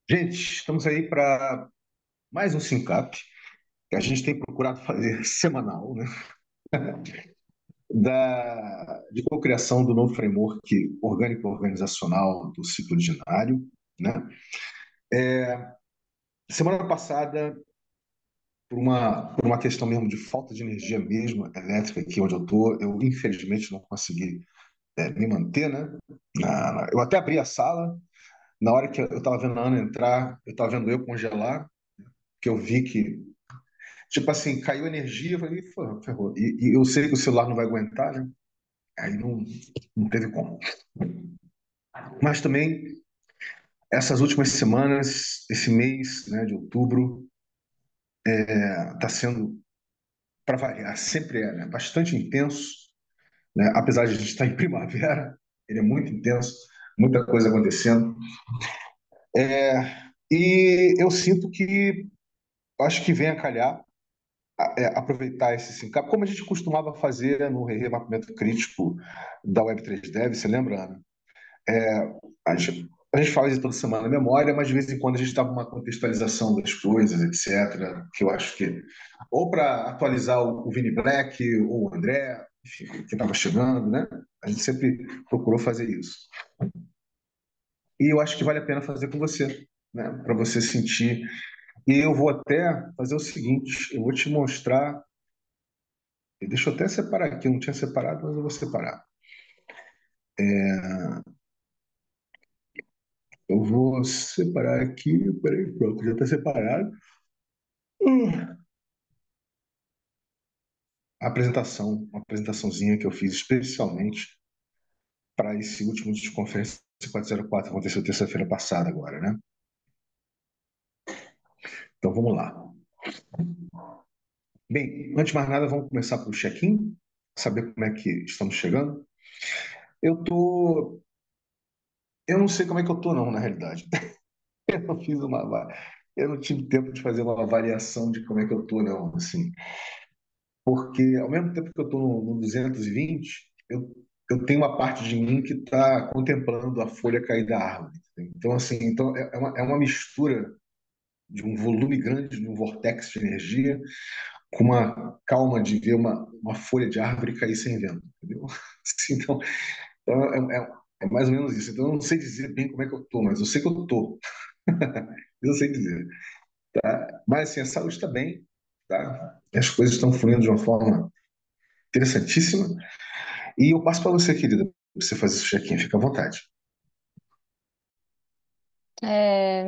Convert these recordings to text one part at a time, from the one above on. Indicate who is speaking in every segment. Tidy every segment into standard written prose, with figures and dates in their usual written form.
Speaker 1: Gente, estamos aí para mais um Syncap, que a gente tem procurado fazer semanal, né? De cocriação do novo framework orgânico organizacional do ciclo ordinário, né? Semana passada, por uma questão mesmo de falta de energia mesmo, elétrica aqui onde eu estou, eu infelizmente não consegui me manter, né? Eu até abri a sala, na hora que eu estava vendo a Ana entrar, eu estava vendo eu congelar, que eu vi que tipo assim, caiu energia, eu falei, "Pô, ferrou. E eu sei que o celular não vai aguentar, né? Aí não teve como. Mas também, essas últimas semanas, esse mês, né, de outubro, está sendo, para variar, sempre é, né, bastante intenso, né? Apesar de a gente estar em primavera, ele é muito intenso, muita coisa acontecendo. E eu sinto que, acho que vem a calhar aproveitar esse SINCAP, como a gente costumava fazer no remapeamento crítico da Web3 Dev, você lembra, Ana? A gente fala isso toda semana na memória, mas de vez em quando a gente dá uma contextualização das coisas, etc., que eu acho que, ou para atualizar o Vini Black, ou o André, enfim, que estava chegando, né? A gente sempre procurou fazer isso. E eu acho que vale a pena fazer com você, né? Para você sentir. E eu vou até fazer o seguinte: eu vou te mostrar. Deixa eu até separar aqui, eu não tinha separado, mas eu vou separar. Eu vou separar aqui, peraí, pronto, já está separado. A apresentação, uma apresentaçãozinha que eu fiz especialmente para esse último de conferência 404 que aconteceu terça-feira passada agora, né? Então vamos lá. Bem, antes de mais nada, vamos começar pelo check-in, saber como é que estamos chegando. Eu tô, eu não sei como é que eu tô não, na realidade. Eu não fiz eu não tive tempo de fazer uma avaliação de como é que eu tô não, assim. Porque ao mesmo tempo que eu estou no 220, eu tenho uma parte de mim que está contemplando a folha cair da árvore. Então, assim, é uma mistura de um volume grande, de um vortex de energia, com uma calma de ver uma folha de árvore cair sem vento, entendeu? Assim, então, é mais ou menos isso. Então, eu não sei dizer bem como é que eu estou, mas eu sei que eu estou. Eu sei dizer, tá? Mas, assim, a saúde está bem, tá? As coisas estão fluindo de uma forma interessantíssima. E eu passo para você, querida, pra você fazer esse check-in, fica à vontade.
Speaker 2: É,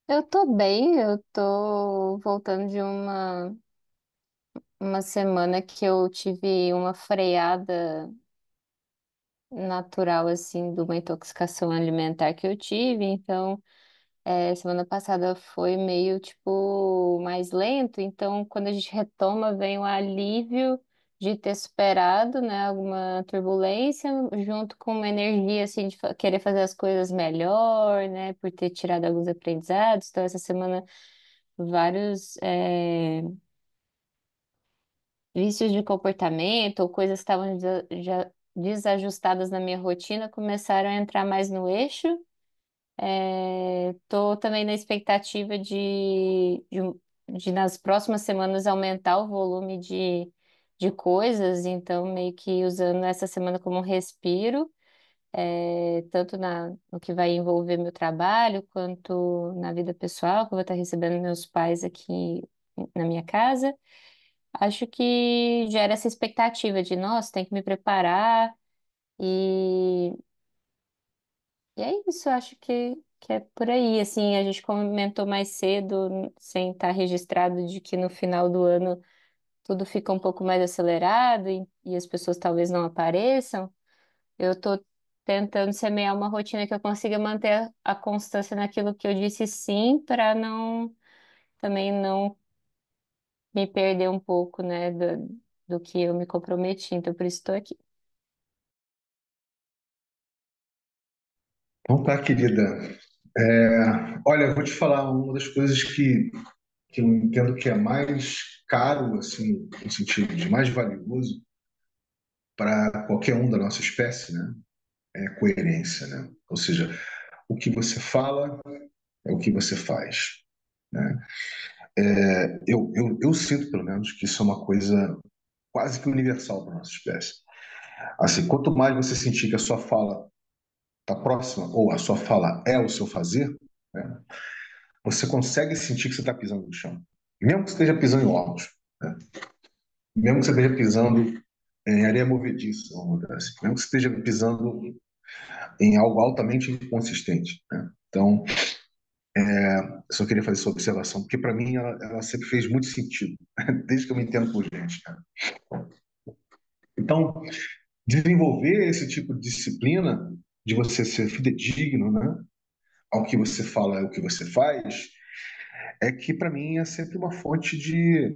Speaker 2: eu tô bem, eu tô voltando de uma semana que eu tive uma freada natural, assim, de uma intoxicação alimentar que eu tive, então, semana passada foi meio, tipo, mais lento, então, quando a gente retoma, vem o alívio de ter superado, né, alguma turbulência, junto com uma energia, assim, de querer fazer as coisas melhor, né, por ter tirado alguns aprendizados, então, essa semana vários vícios de comportamento ou coisas que estavam já desajustadas na minha rotina começaram a entrar mais no eixo. Estou também na expectativa de nas próximas semanas aumentar o volume de coisas, então meio que usando essa semana como um respiro, tanto no que vai envolver meu trabalho, quanto na vida pessoal, que eu vou estar recebendo meus pais aqui na minha casa. Acho que gera essa expectativa de, nossa, tem que me preparar e, e é isso, acho que é por aí, assim, a gente comentou mais cedo, sem estar registrado, de que no final do ano tudo fica um pouco mais acelerado e as pessoas talvez não apareçam. Eu tô tentando semear uma rotina que eu consiga manter a constância naquilo que eu disse sim, para também não me perder um pouco, né, do que eu me comprometi. Então, por isso estou aqui.
Speaker 1: Então tá, querida. Olha, eu vou te falar uma das coisas que eu entendo que é mais caro, assim, no sentido de mais valioso para qualquer um da nossa espécie, né? é coerência, né? Ou seja, o que você fala é o que você faz, né? Eu sinto, pelo menos, que isso é uma coisa quase que universal para a nossa espécie. Assim, quanto mais você sentir que a sua fala está próxima, ou a sua fala é o seu fazer, né, você consegue sentir que você está pisando no chão. Mesmo que você esteja pisando em ovos, né? Mesmo que você esteja pisando em areia movediça, vamos dizer assim. Mesmo que você esteja pisando em algo altamente inconsistente, né? Então, eu só queria fazer essa observação, porque para mim ela sempre fez muito sentido, desde que eu me entendo por gente. Né? Então, desenvolver esse tipo de disciplina, de você ser fidedigno, né? Ao que você fala é o que você faz, é que para mim é sempre uma fonte de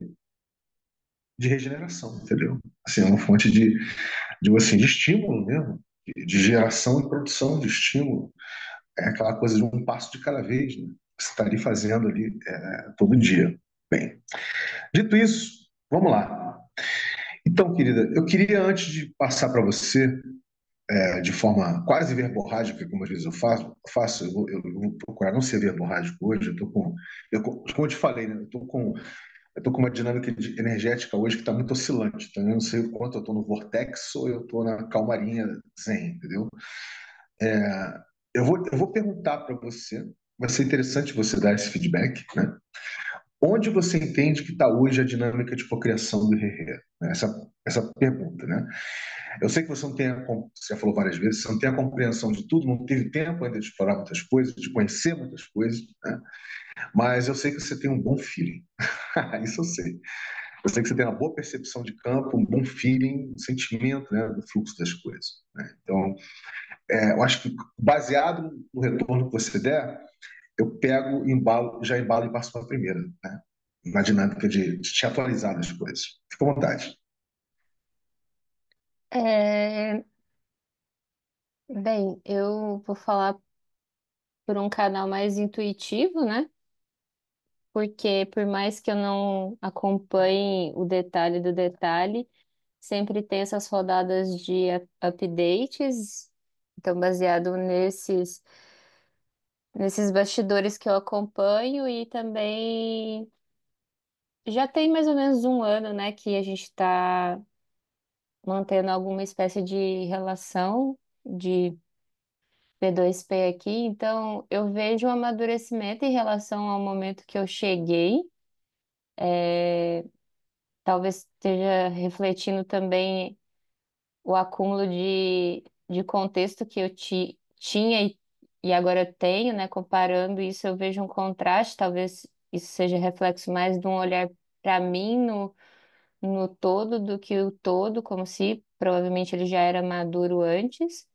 Speaker 1: regeneração, entendeu? Assim, é uma fonte assim, de estímulo mesmo, de geração e produção de estímulo. É aquela coisa de um passo de cada vez, né? Você está ali fazendo ali todo dia. Bem, dito isso, vamos lá. Então, querida, eu queria, antes de passar para você, de forma quase verborrágica, como às vezes eu vou procurar não ser verborrágico hoje, como eu te falei, né, eu tô com uma dinâmica energética hoje que está muito oscilante, então eu não sei o quanto eu estou no vortex ou eu estou na calmarinha zen, entendeu? É, eu vou perguntar para você, vai ser interessante você dar esse feedback, né? Onde você entende que está hoje a dinâmica de cocriação do Herrera? Essa pergunta, né? Eu sei que você não tem, você já falou várias vezes, você não tem a compreensão de tudo, não teve tempo ainda de explorar muitas coisas, de conhecer muitas coisas, né? Mas eu sei que você tem um bom feeling. Isso eu sei. Eu sei que você tem uma boa percepção de campo, um bom feeling, um sentimento, né, do fluxo das coisas, né? Então, eu acho que baseado no retorno que você der, eu pego, embalo, já embalo e passo para a primeira, né? Na dinâmica de te atualizar das coisas. Fica à vontade.
Speaker 2: É, bem, eu vou falar por um canal mais intuitivo, né? Porque por mais que eu não acompanhe o detalhe do detalhe, sempre tem essas rodadas de updates. Então, baseado nesses bastidores que eu acompanho e também já tem mais ou menos um ano, né, que a gente está mantendo alguma espécie de relação de P2P aqui. Então, eu vejo um amadurecimento em relação ao momento que eu cheguei. Talvez esteja refletindo também o acúmulo de contexto que eu tinha e agora eu tenho, né? Comparando isso, eu vejo um contraste, talvez isso seja reflexo mais de um olhar para mim no todo do que o todo, como se provavelmente ele já era maduro antes,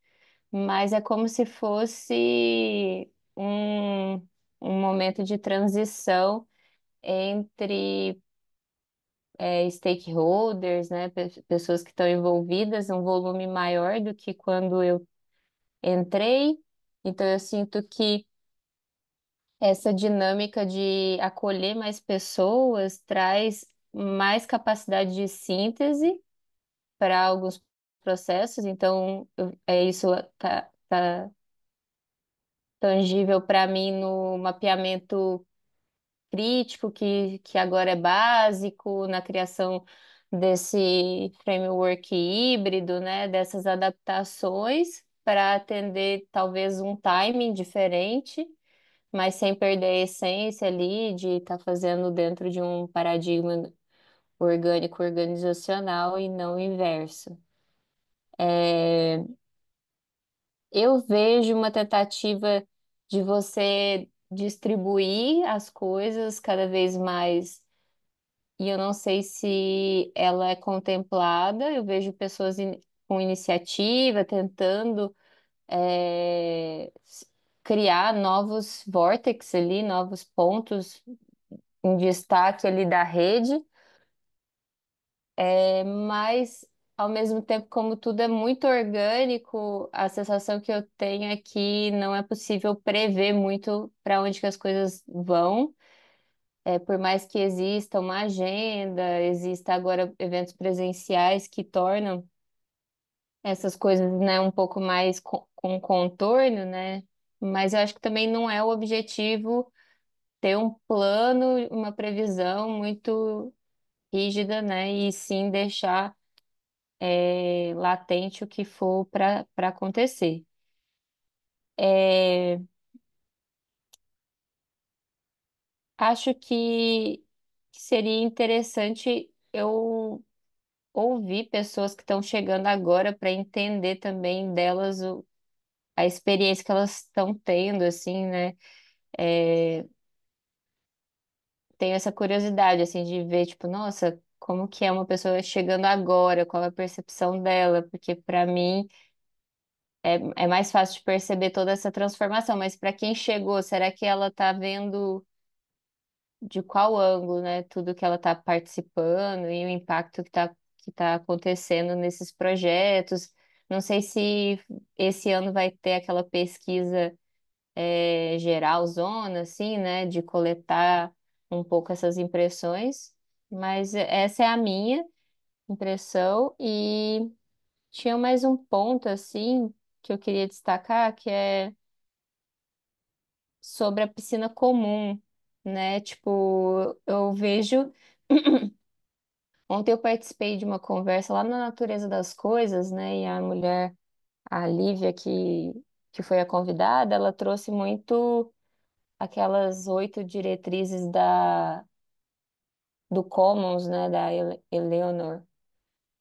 Speaker 2: mas é como se fosse um momento de transição entre stakeholders, né, pessoas que estão envolvidas, um volume maior do que quando eu entrei. Então, eu sinto que essa dinâmica de acolher mais pessoas traz mais capacidade de síntese para alguns processos. Então, isso tá tangível para mim no mapeamento crítico, que agora é básico na criação desse framework híbrido, né, dessas adaptações para atender talvez um timing diferente, mas sem perder a essência ali de estar fazendo dentro de um paradigma orgânico organizacional e não inverso. Eu vejo uma tentativa de você distribuir as coisas cada vez mais. E eu não sei se ela é contemplada. Eu vejo pessoas com iniciativa tentando criar novos vórtices ali, novos pontos em destaque ali da rede. Mas ao mesmo tempo, como tudo é muito orgânico, a sensação que eu tenho é que não é possível prever muito para onde que as coisas vão. Por mais que exista uma agenda, exista agora eventos presenciais que tornam essas coisas, né, um pouco mais com contorno, né? Mas eu acho que também não é o objetivo ter um plano, uma previsão muito rígida, né? E sim deixar latente o que for para acontecer. É, acho que seria interessante eu ouvir pessoas que estão chegando agora para entender também delas a experiência que elas estão tendo, assim, né? É, tenho essa curiosidade, assim, de ver, tipo, nossa, como que é uma pessoa chegando agora, qual é a percepção dela, porque para mim é mais fácil de perceber toda essa transformação, mas para quem chegou, será que ela tá vendo de qual ângulo, né, tudo que ela está participando e o impacto que tá acontecendo nesses projetos? Não sei se esse ano vai ter aquela pesquisa geral, zona, assim, né, de coletar um pouco essas impressões, mas essa é a minha impressão e tinha mais um ponto, assim, que eu queria destacar, que é sobre a piscina comum, né? Tipo, eu vejo. Ontem eu participei de uma conversa lá na Natureza das Coisas, né? E a mulher, a Lívia, que foi a convidada, ela trouxe muito aquelas 8 diretrizes do Commons, né? Da Eleanor.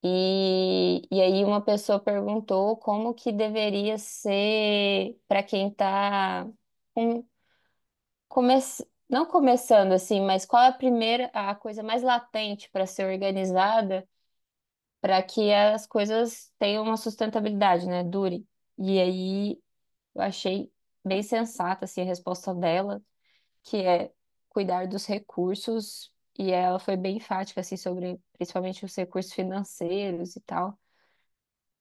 Speaker 2: E aí uma pessoa perguntou como que deveria ser para quem está não começando assim, mas qual é a coisa mais latente para ser organizada para que as coisas tenham uma sustentabilidade, né? Dure. E aí eu achei bem sensata assim, a resposta dela, que é cuidar dos recursos, e ela foi bem enfática assim, sobre principalmente os recursos financeiros e tal.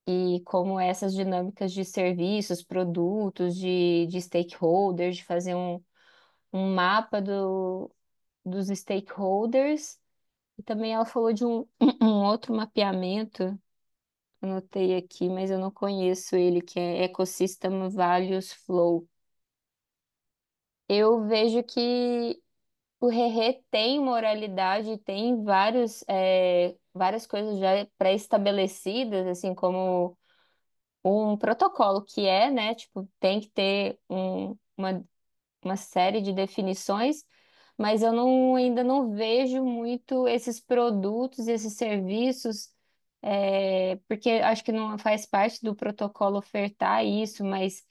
Speaker 2: E como essas dinâmicas de serviços, produtos, de stakeholders, de fazer um mapa dos stakeholders. E também ela falou de um outro mapeamento, anotei aqui, mas eu não conheço ele, que é Ecosystem Values Flow. Eu vejo que o Rerê tem moralidade, tem várias coisas já pré-estabelecidas, assim como um protocolo que é, né, tipo, tem que ter uma série de definições, mas eu ainda não vejo muito esses produtos, esses serviços, porque acho que não faz parte do protocolo ofertar isso, mas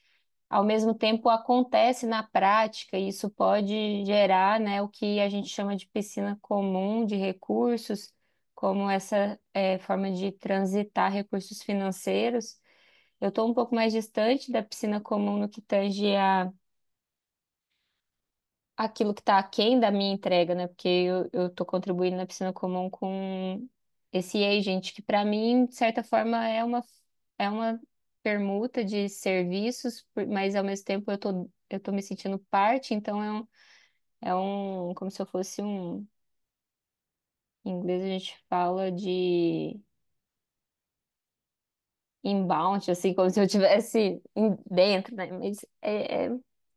Speaker 2: ao mesmo tempo acontece na prática, e isso pode gerar, né, o que a gente chama de piscina comum de recursos, como essa forma de transitar recursos financeiros. Eu estou um pouco mais distante da piscina comum no que tange aquilo que está aquém da minha entrega, né? Porque eu estou contribuindo na piscina comum com esse agent, que para mim, de certa forma, é uma permuta de serviços, mas ao mesmo tempo eu tô me sentindo parte, então como se eu fosse em inglês a gente fala de inbound, assim, como se eu tivesse dentro, né? Mas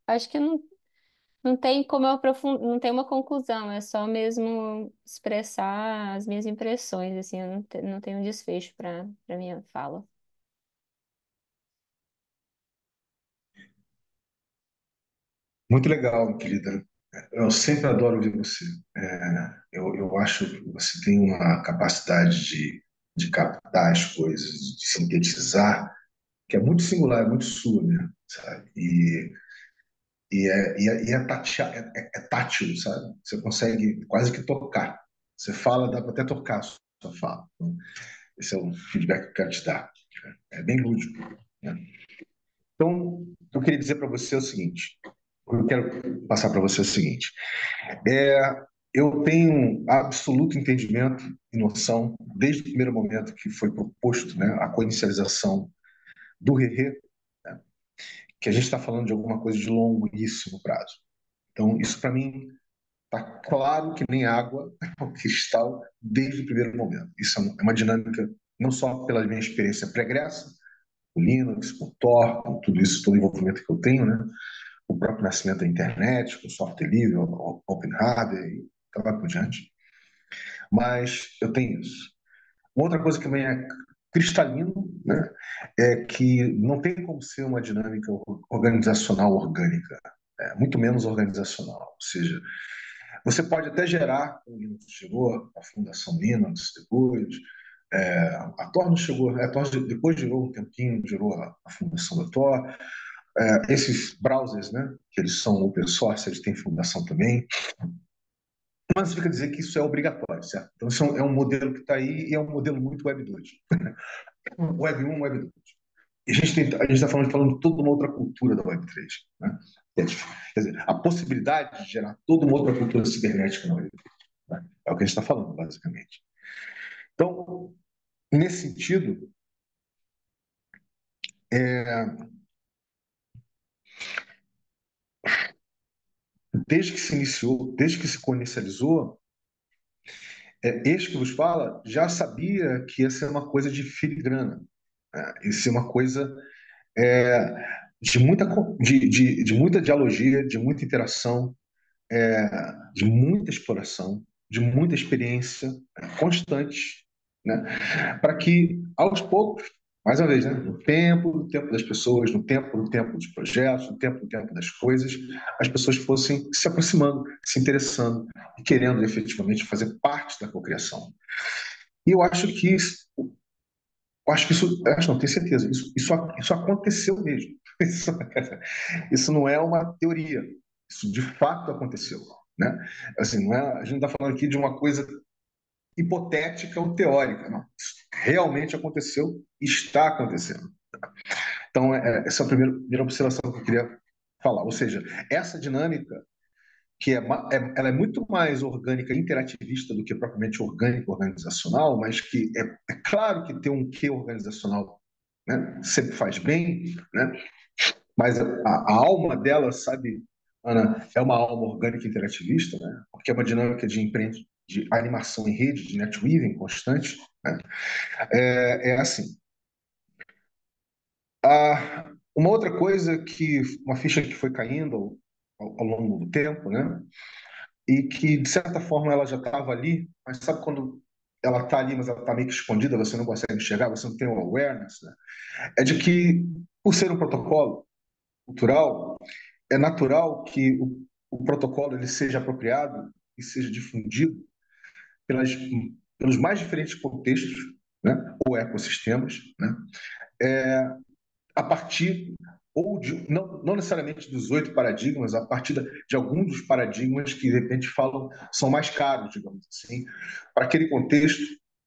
Speaker 2: acho que não tem como eu aprofundar, não tem uma conclusão, é só mesmo expressar as minhas impressões, assim, eu não tenho um desfecho para minha fala.
Speaker 1: Muito legal, querida. Eu sempre adoro ouvir você. Eu acho que você tem uma capacidade de captar as coisas, de sintetizar, que é muito singular, é muito sua, né? Sabe? É tátil, sabe? Você consegue quase que tocar. Você fala, dá para até tocar a sua fala. Então, esse é o feedback que eu quero te dar. É bem lúdico, né? Então, o que eu queria dizer para você é o seguinte: o que eu quero passar para você é o seguinte. É, eu tenho absoluto entendimento e noção, desde o primeiro momento que foi proposto, né, a coinicialização do RERE, né, que a gente está falando de alguma coisa de longuíssimo prazo. Então, isso para mim está claro que nem água ao cristal desde o primeiro momento. Isso é uma dinâmica, não só pela minha experiência pregressa, com Linux, com Tor, com tudo isso, todo o envolvimento que eu tenho, né? O próprio nascimento da internet, com software livre, open hardware e tal, por diante. Mas eu tenho isso. Uma outra coisa que também é cristalino, né, é que não tem como ser uma dinâmica organizacional orgânica, muito menos organizacional. Ou seja, você pode até gerar, o Linux chegou, a Fundação Linux depois, a Tor não chegou, a Tor depois gerou um tempinho, gerou a Fundação da Tor. Esses browsers, né, que eles são open source, eles têm fundação também. Mas significa dizer que isso é obrigatório, certo? Então, isso é um modelo que está aí e é um modelo muito Web 2. Web 1, Web 2. E a gente está falando de toda uma outra cultura da Web 3. Né? Quer dizer, a possibilidade de gerar toda uma outra cultura cibernética na Web 3. Né? É o que a gente está falando, basicamente. Então, nesse sentido, é, desde que se iniciou, desde que se comercializou, este que vos fala já sabia que ia ser uma coisa de filigrana, né? Ia ser uma coisa é, de muita dialogia, de muita interação, de muita exploração, de muita experiência constante, né? Para que, aos poucos, mais uma vez, né? No tempo das pessoas, no tempo dos projetos, no tempo das coisas, as pessoas fossem se aproximando, se interessando e querendo efetivamente fazer parte da cocriação. E eu acho que isso, eu acho não, tenho certeza, isso aconteceu mesmo. Isso, isso não é uma teoria, isso de fato aconteceu, né? Assim, não é, a gente não está falando aqui de uma coisa hipotética ou teórica, não. Isso realmente aconteceu, está acontecendo. Então, essa é a primeira observação que eu queria falar. Ou seja, essa dinâmica que ela é muito mais orgânica, interativista do que propriamente orgânica, organizacional, mas que é claro que tem um quê organizacional, né? Sempre faz bem, né? Mas a alma dela, sabe, Ana, é uma alma orgânica interativista, né? Porque é uma dinâmica de animação em rede, de netweaving constante, né? É assim. Uma outra coisa uma ficha que foi caindo ao longo do tempo, né? E que, de certa forma, ela já estava ali, mas sabe quando ela está ali, mas ela está meio que escondida, você não consegue enxergar, você não tem o awareness, né? É de que, por ser um protocolo cultural, é natural que o protocolo ele seja apropriado e seja difundido pelas, pelos mais diferentes contextos, né, ou ecossistemas, né, a partir ou não necessariamente dos 8 paradigmas, a partir de alguns dos paradigmas que de repente falam são mais caros, digamos assim, para aquele contexto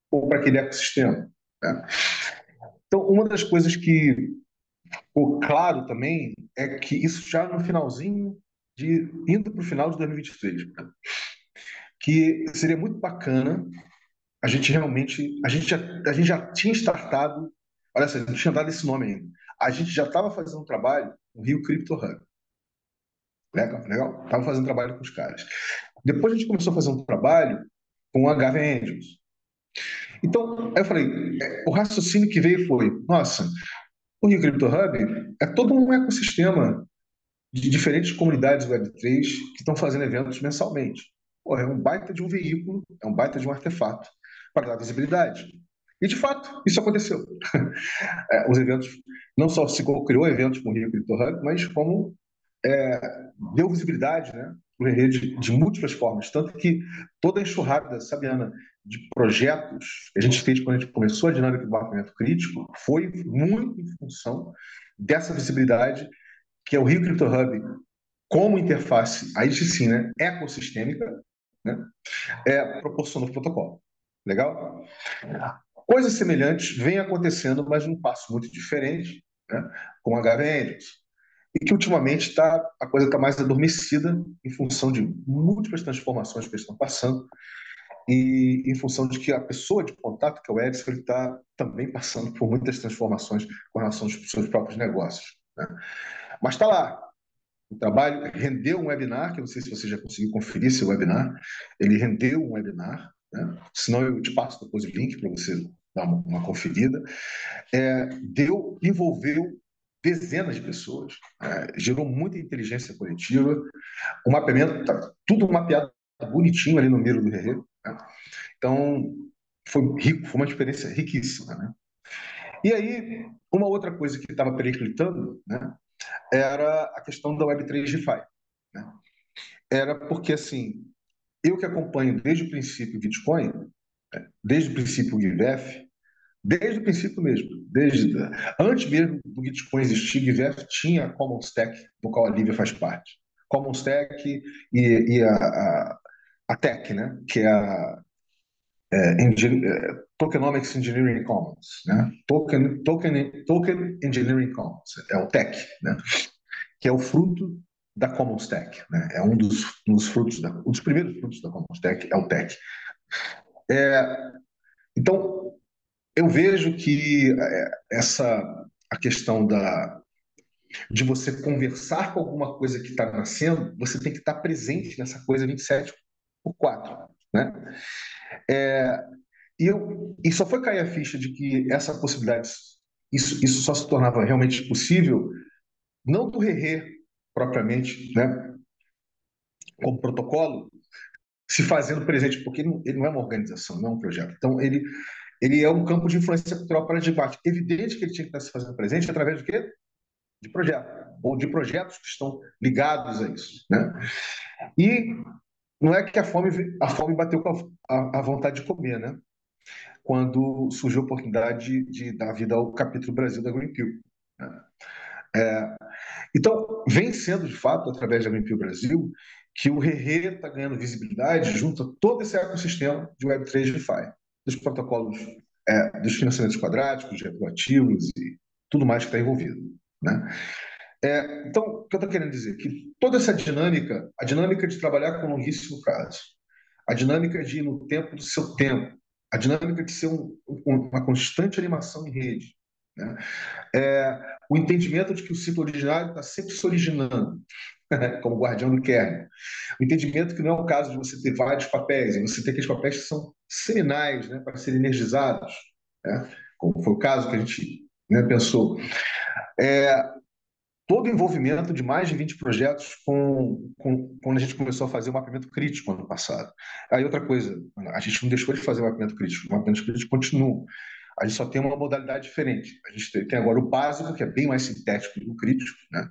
Speaker 1: ou para aquele ecossistema. Né? Então, uma das coisas que ficou claro também é que isso já no finalzinho indo para o final de 2023, né? Que seria muito bacana a gente realmente, a gente já tinha startado, olha só, não tinha dado esse nome ainda. A gente já estava fazendo um trabalho no Rio Crypto Hub. Legal, legal. Estava fazendo trabalho com os caras. Depois a gente começou a fazer um trabalho com a Gavin Angels. Então, eu falei, o raciocínio que veio foi, nossa, o Rio Crypto Hub é todo um ecossistema de diferentes comunidades Web3 que estão fazendo eventos mensalmente. Pô, é um baita de um veículo, é um baita de um artefato para dar visibilidade. E, de fato, isso aconteceu. Os eventos, não só se criou eventos com o Rio Crypto Hub, mas como deu visibilidade, né, para o rede de múltiplas formas. Tanto que toda a enxurrada, sabe, Ana, de projetos que a gente fez quando a gente começou a dinâmica do mapeamento crítico foi muito em função dessa visibilidade que é o Rio Crypto Hub como interface, aí sim, né, ecossistêmica, né, proporciona o protocolo. Legal? Coisas semelhantes vêm acontecendo, mas num passo muito diferente, né, com HVNs. E que ultimamente a coisa está mais adormecida em função de múltiplas transformações que eles estão passando e em função de que a pessoa de contato, que é o Edson, ele está também passando por muitas transformações com relação aos seus próprios negócios. Né? Mas está lá, o trabalho rendeu um webinar, que eu não sei se você já conseguiu conferir esse webinar. Ele rendeu um webinar, né? Senão eu te passo depois o link para você dar uma conferida. Envolveu dezenas de pessoas, gerou muita inteligência coletiva, o mapeamento, tá tudo mapeado bonitinho ali no Miro do Herrera, né? Então, foi rico, foi uma experiência riquíssima, né? E aí, uma outra coisa que estava periclitando, né, era a questão da Web3 DeFi, né? Era porque, assim, eu que acompanho desde o princípio o Bitcoin, desde o princípio o GIVEF, desde o princípio mesmo, antes mesmo do Bitcoin existir, o GIVEF tinha a Common Stack, do qual a Lívia faz parte. Common Stack e a TEC, né, que é a Tokenomics Engineering Commons, né? Token Engineering Commons, é o TEC, né? Que é o fruto da Common Stack, né? É um dos frutos, um dos primeiros frutos da Common Stack é o TEC. Então, eu vejo que a questão de você conversar com alguma coisa que está nascendo, você tem que estar presente nessa coisa 27 por 4, né? E só foi cair a ficha de que essa possibilidade, isso só se tornava realmente possível, não do Rerê propriamente, né, como protocolo, se fazendo presente, porque ele não é uma organização, não é um projeto. Então, ele é um campo de influência cultural paradigmático. Evidente que ele tinha que estar se fazendo presente através de quê? De projeto, ou de projetos que estão ligados a isso, né? E não é que a fome bateu com a vontade de comer, né? Quando surgiu a oportunidade de dar vida ao capítulo Brasil da Greenpeace, né? Então, vem sendo, de fato, através da Greenpeace Brasil, que o Rerê está ganhando visibilidade junto a todo esse ecossistema de Web3 DeFi, dos protocolos, dos financiamentos quadráticos, retroativos e tudo mais que está envolvido, né? Então, o que eu estou querendo dizer? Que toda essa dinâmica, a dinâmica de trabalhar com longuíssimo prazo, a dinâmica de ir no tempo do seu tempo, a dinâmica de ser uma constante animação em rede, né? O entendimento de que o ciclo originário está sempre se originando, né? Como guardião do kernel. O entendimento que não é o caso de você ter vários papéis, e você ter aqueles papéis que são seminais, né, para serem energizados, né? Como foi o caso que a gente, né, pensou. Todo o envolvimento de mais de 20 projetos quando a gente começou a fazer o mapeamento crítico ano passado. Aí outra coisa, a gente não deixou de fazer o mapeamento crítico, o mapeamento crítico continua. A gente só tem uma modalidade diferente. A gente tem agora o básico, que é bem mais sintético do que o crítico, né?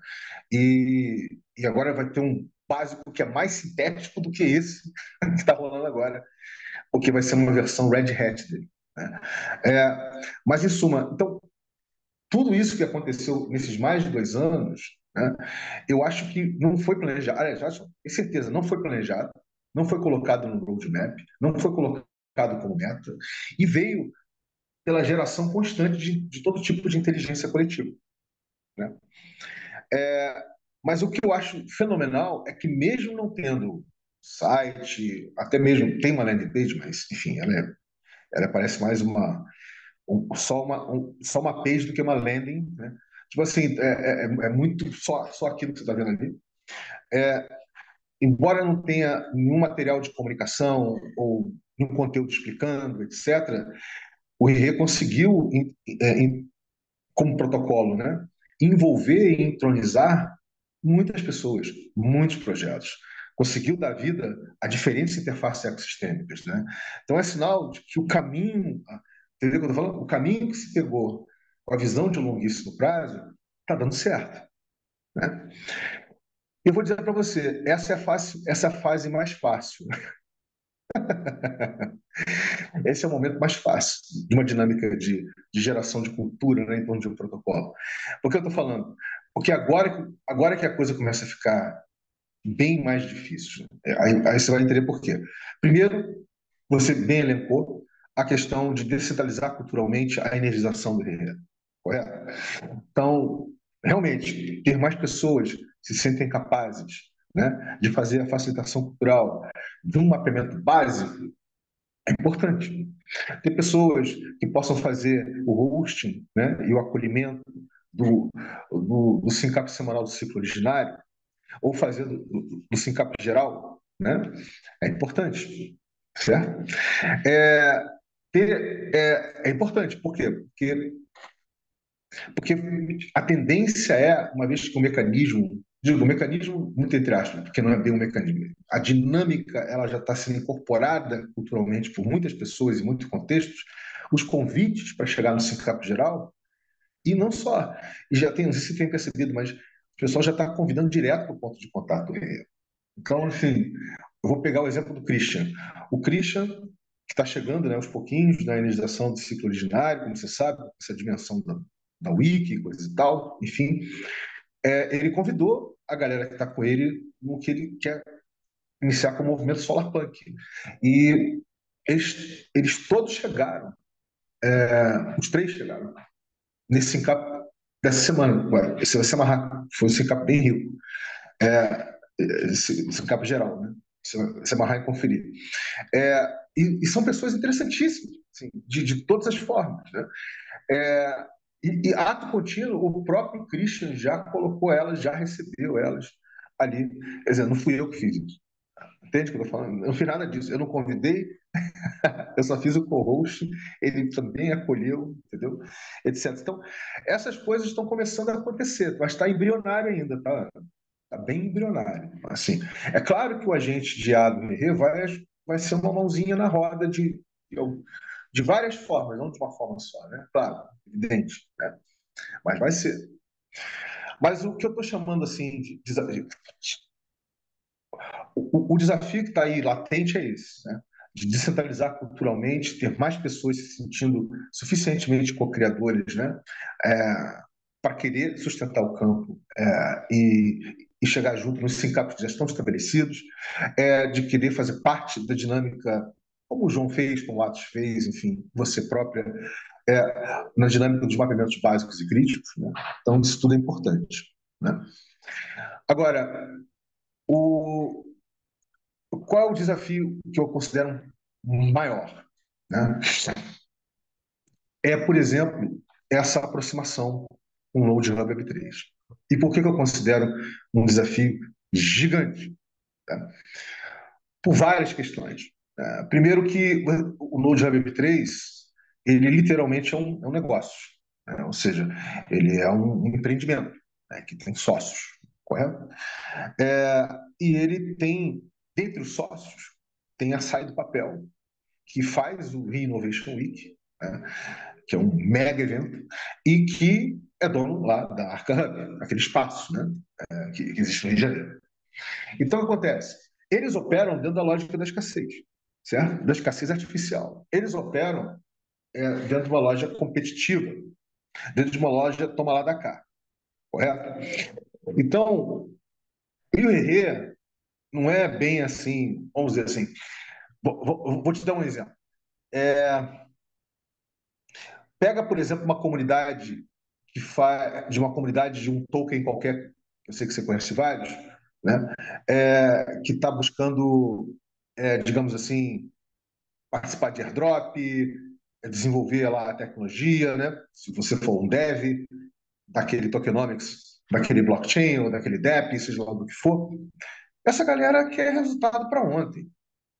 Speaker 1: E agora vai ter um básico que é mais sintético do que esse que está rolando agora, porque vai ser uma versão Red Hat dele, né? Mas, em suma, então, tudo isso que aconteceu nesses mais de 2 anos, né, eu acho que não foi planejado. Aliás, acho, com certeza, não foi planejado, não foi colocado no roadmap, não foi colocado como meta, e veio pela geração constante de todo tipo de inteligência coletiva, né? Mas o que eu acho fenomenal é que, mesmo não tendo site, até mesmo tem uma landing page, mas, enfim, ela parece mais só uma page do que uma landing, né? Tipo assim, é muito só aquilo que você está vendo ali. Embora não tenha nenhum material de comunicação ou nenhum conteúdo explicando, etc., o IRE conseguiu, como protocolo, né, envolver e entronizar muitas pessoas, muitos projetos. Conseguiu dar vida a diferentes interfaces ecossistêmicas, né? Então é sinal de que o caminho, entendeu o que eu estou falando? O caminho que se pegou com a visão de longuíssimo prazo está dando certo, né? Eu vou dizer para você, essa é a fase mais fácil. Esse é o momento mais fácil de uma dinâmica de geração de cultura, né, em torno de um protocolo. Por que eu estou falando? Porque agora que a coisa começa a ficar bem mais difícil, aí você vai entender por quê. Primeiro, você bem elencou a questão de descentralizar culturalmente a energização do enredo, correto? Então, realmente, ter mais pessoas que se sentem capazes, né, de fazer a facilitação cultural de um mapeamento básico é importante. Ter pessoas que possam fazer o hosting, né, e o acolhimento do SYNCAP semanal do ciclo originário, ou fazer do SYNCAP geral, né, é importante, certo? é importante. Por quê? Porque a tendência é, uma vez que o mecanismo, digo, o mecanismo muito entre aspas, porque não é bem um mecanismo, a dinâmica ela já está sendo incorporada culturalmente por muitas pessoas em muitos contextos, os convites para chegar no SINCAP geral, e não só, e já tem, não sei se você tem percebido, mas o pessoal já está convidando direto para o ponto de contato. Então, assim, eu vou pegar o exemplo do Christian. O Christian, que está chegando, né, aos pouquinhos na energização do ciclo originário, como você sabe, essa dimensão da Wiki, coisa e tal, enfim, ele convidou a galera que está com ele no que ele quer iniciar com o movimento Solar Punk. E eles todos chegaram, os três chegaram, nesse SINCAP dessa semana. Ué, esse vai ser uma, foi um SINCAP bem rico. Esse SINCAP geral, né? Você amarrar e conferir. E são pessoas interessantíssimas, assim, de todas as formas. Né? É, e ato contínuo, o próprio Christian já colocou elas, já recebeu elas ali. Quer dizer, não fui eu que fiz isso. Entende o que eu estou falando? Eu não fiz nada disso. Eu não convidei, eu só fiz o co-host, ele também acolheu, entendeu? Etc. Então, essas coisas estão começando a acontecer, mas está embrionário ainda, tá? Está bem embrionário. Assim, é claro que o agente de A do Herrê vai ser uma mãozinha na roda de várias formas, não de uma forma só, né? Claro, evidente, né? Mas vai ser. Mas o que eu estou chamando assim de desafio, o desafio que está aí latente é esse, né? De descentralizar culturalmente, ter mais pessoas se sentindo suficientemente co-criadores, né? É, para querer sustentar o campo e chegar junto nos SINCAPs que já estão estabelecidos, de querer fazer parte da dinâmica, como o João fez, como o Atos fez, enfim, você própria, na dinâmica dos mapeamentos básicos e críticos. Né? Então, isso tudo é importante. Né? Agora, o, qual é o desafio que eu considero maior? Né? Por exemplo, essa aproximação com o Node Hub Web3. E por que eu considero um desafio gigante? Tá? Por várias questões. Primeiro que o Node Hub Web3, ele literalmente é um negócio. Né? Ou seja, ele é um empreendimento, né? Que tem sócios, correto? E ele tem, dentre os sócios, tem a Sai do Papel, que faz o Re-Innovation Week, né? Que é um mega evento, e que é dono lá da Arca Hub, aquele espaço, né? Que existe no Rio de Janeiro. Então, o que acontece? Eles operam dentro da lógica da escassez, certo? Da escassez artificial. Eles operam dentro de uma loja competitiva, dentro de uma loja toma lá da cá, correto? Então, o Herrê não é bem assim, vamos dizer assim. Vou te dar um exemplo. Pega, por exemplo, uma comunidade que faz de uma comunidade de um token qualquer, eu sei que você conhece vários, né? Que está buscando, digamos assim, participar de airdrop, desenvolver lá a tecnologia, né? Se você for um dev daquele tokenomics, daquele blockchain ou daquele DApp, seja lá do que for, essa galera quer resultado para ontem,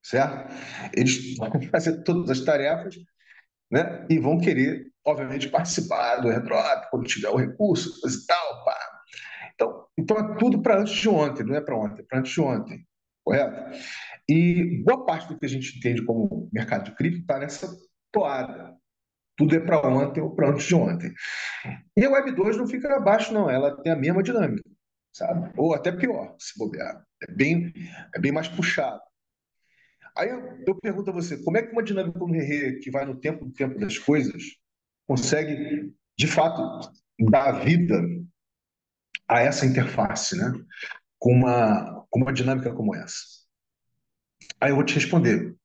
Speaker 1: certo? Eles vão fazer todas as tarefas, né? E vão querer, obviamente, participar do airdrop quando tiver o recurso, coisa e tal, pá. Então é tudo para antes de ontem, não é para ontem, é para antes de ontem, correto? E boa parte do que a gente entende como mercado de cripto está nessa toada. Tudo é para ontem ou para antes de ontem. E a Web 2 não fica abaixo, não. Ela tem a mesma dinâmica, sabe? Ou até pior, se bobear. É bem mais puxado. Aí eu pergunto a você, como é que uma dinâmica como o Herrera, que vai no tempo das coisas, consegue, de fato, dar vida a essa interface, né? Com uma dinâmica como essa? Aí eu vou te responder,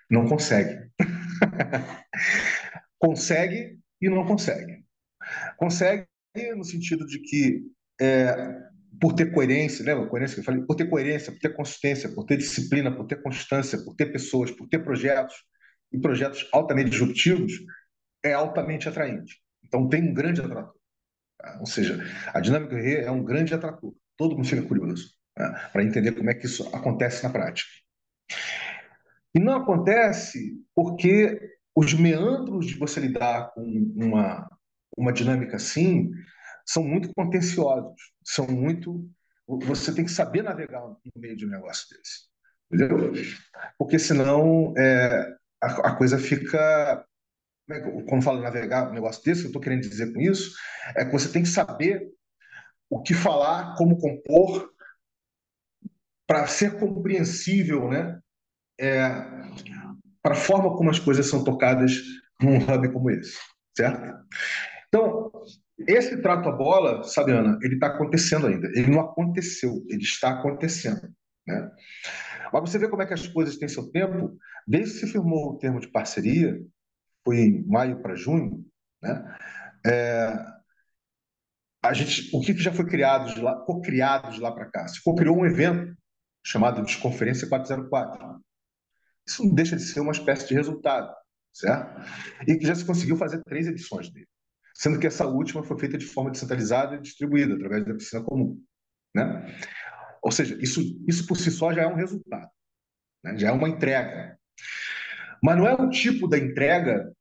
Speaker 1: não consegue. Consegue e não consegue. Consegue no sentido de que, por ter coerência, lembra a coerência que eu falei? Por ter coerência, por ter consistência, por ter disciplina, por ter constância, por ter pessoas, por ter projetos, e projetos altamente disruptivos, é altamente atraente. Então, tem um grande atrator. Tá? Ou seja, a dinâmica é um grande atrator. Todo mundo fica curioso, tá? Para entender como é que isso acontece na prática. E não acontece porque os meandros de você lidar com uma dinâmica assim são muito contenciosos, são muito. Você tem que saber navegar no meio de um negócio desse, entendeu? Porque senão a coisa fica. Quando falo navegar um negócio desse, eu estou querendo dizer com isso é que você tem que saber o que falar, como compor, para ser compreensível, né? É, para a forma como as coisas são tocadas num hub como esse, certo? Então, esse trato à bola, sabe, Ana, ele está acontecendo ainda. Ele não aconteceu, ele está acontecendo, né? Mas você vê como é que as coisas têm seu tempo. Desde que se firmou o termo de parceria, foi em maio para junho, né? O que já foi criado de lá, co-criado de lá para cá? Se co-criou um evento chamado Desconferência 404. Isso não deixa de ser uma espécie de resultado, certo? E que já se conseguiu fazer 3 edições dele, sendo que essa última foi feita de forma descentralizada e distribuída através da piscina comum, né? Ou seja, isso por si só já é um resultado, né? Já é uma entrega. Mas não é o tipo da entrega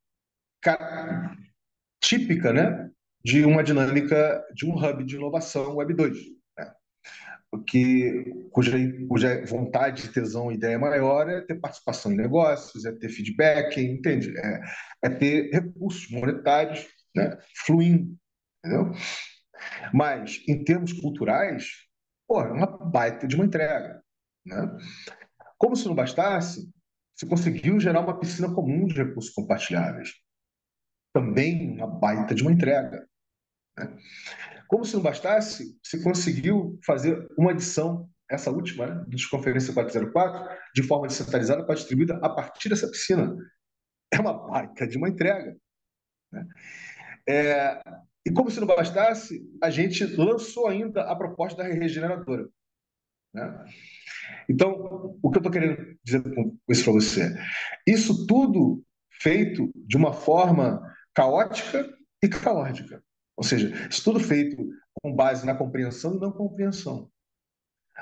Speaker 1: típica, né, de uma dinâmica de um hub de inovação Web 2, né? Cuja vontade, tesão, ideia maior é ter participação em negócios, é ter feedback, entende? É ter recursos monetários, né, fluindo, entendeu? Mas, em termos culturais, pô, é uma baita de uma entrega, né? Como se não bastasse, se conseguiu gerar uma piscina comum de recursos compartilháveis. Também uma baita de uma entrega, né? Como se não bastasse, se conseguiu fazer uma edição, essa última, né, de Conferência 404, de forma descentralizada para distribuída a partir dessa piscina. É uma baita de uma entrega, né? É, e como se não bastasse, a gente lançou ainda a proposta da regeneradora, né? Então, o que eu estou querendo dizer com isso para você? Isso tudo feito de uma forma caótica e caótica. Ou seja, isso tudo feito com base na compreensão e não compreensão,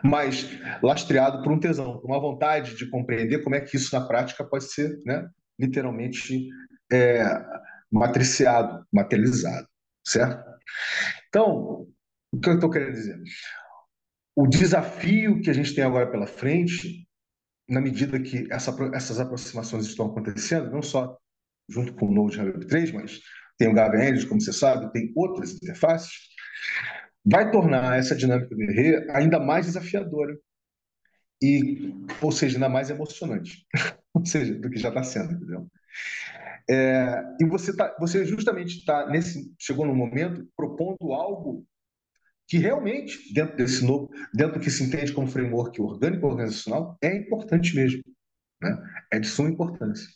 Speaker 1: mas lastreado por um tesão, por uma vontade de compreender como é que isso na prática pode ser, né, literalmente é, matriciado, materializado, certo? Então, o que eu estou querendo dizer? O desafio que a gente tem agora pela frente, na medida que essas aproximações estão acontecendo, não só junto com o Node Web 3, mas tem o GAVN, como você sabe, tem outras interfaces, vai tornar essa dinâmica do RE ainda mais desafiadora e, ou seja, ainda mais emocionante, ou seja, do que já está sendo, entendeu? E você justamente chegou num momento propondo algo que realmente, dentro do que se entende como framework orgânico organizacional, é importante mesmo, né? É de suma importância.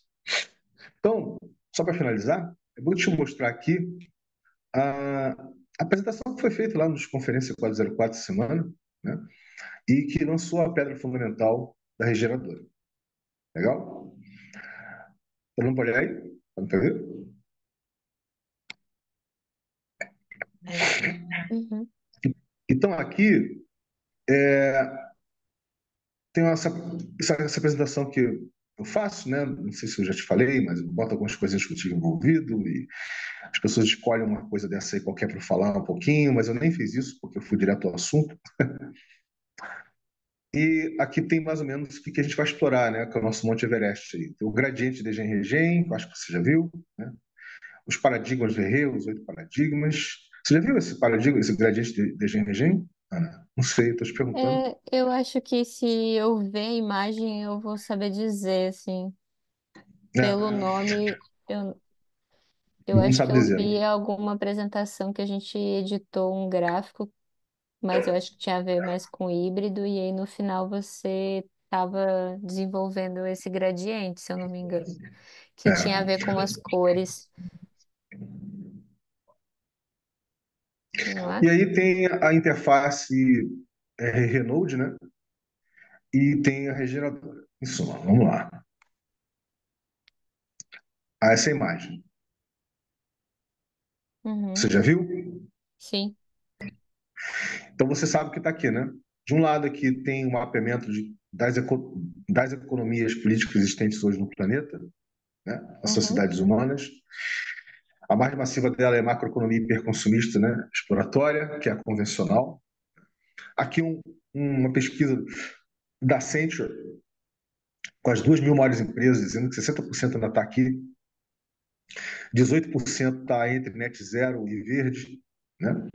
Speaker 1: Então, só para finalizar, eu vou te mostrar aqui a apresentação que foi feita lá nos Conferência 404 essa semana, né? E que lançou a pedra fundamental da regeneradora. Legal? Vamos olhar aí? Vamos ver?
Speaker 2: Uhum.
Speaker 1: Então, aqui tem essa apresentação que eu faço, né? Não sei se eu já te falei, mas eu boto algumas coisinhas que eu tive envolvido e as pessoas escolhem uma coisa dessa aí qualquer para falar um pouquinho, mas eu nem fiz isso porque eu fui direto ao assunto. E aqui tem mais ou menos o que a gente vai explorar, né? Que é o nosso Monte Everest aí. Tem o gradiente de Gen-Regen, que eu acho que você já viu, né? Os paradigmas de Verrey, os 8 paradigmas. Você já viu esse paradigma, esse gradiente de Gen-Regen? Ana? Não sei, estou te perguntando.
Speaker 2: Eu acho que se eu ver a imagem, eu vou saber dizer, assim, pelo
Speaker 1: É,
Speaker 2: nome, eu
Speaker 1: não
Speaker 2: acho que
Speaker 1: sabe
Speaker 2: eu
Speaker 1: dizer.
Speaker 2: vi alguma apresentação que a gente editou um gráfico, mas eu acho que tinha a ver mais com híbrido, e aí no final você estava desenvolvendo esse gradiente, se eu não me engano, que tinha a
Speaker 1: É.
Speaker 2: ver com as cores, não é?
Speaker 1: E aí tem a interface Renode, né? E tem a regeneradora. Em suma, vamos lá. Essa é a imagem. Você
Speaker 2: Uhum,
Speaker 1: já viu?
Speaker 2: sim.
Speaker 1: Então você sabe o que está aqui, né? De um lado aqui tem um mapeamento das economias políticas existentes hoje no planeta, né? As
Speaker 2: Uhum.
Speaker 1: sociedades humanas. A mais massiva dela é a macroeconomia hiperconsumista, né? Exploratória, que é a convencional. Aqui uma pesquisa da Accenture, com as 2.000 maiores empresas, dizendo que 60% ainda está aqui, 18% está entre net zero e verde, né?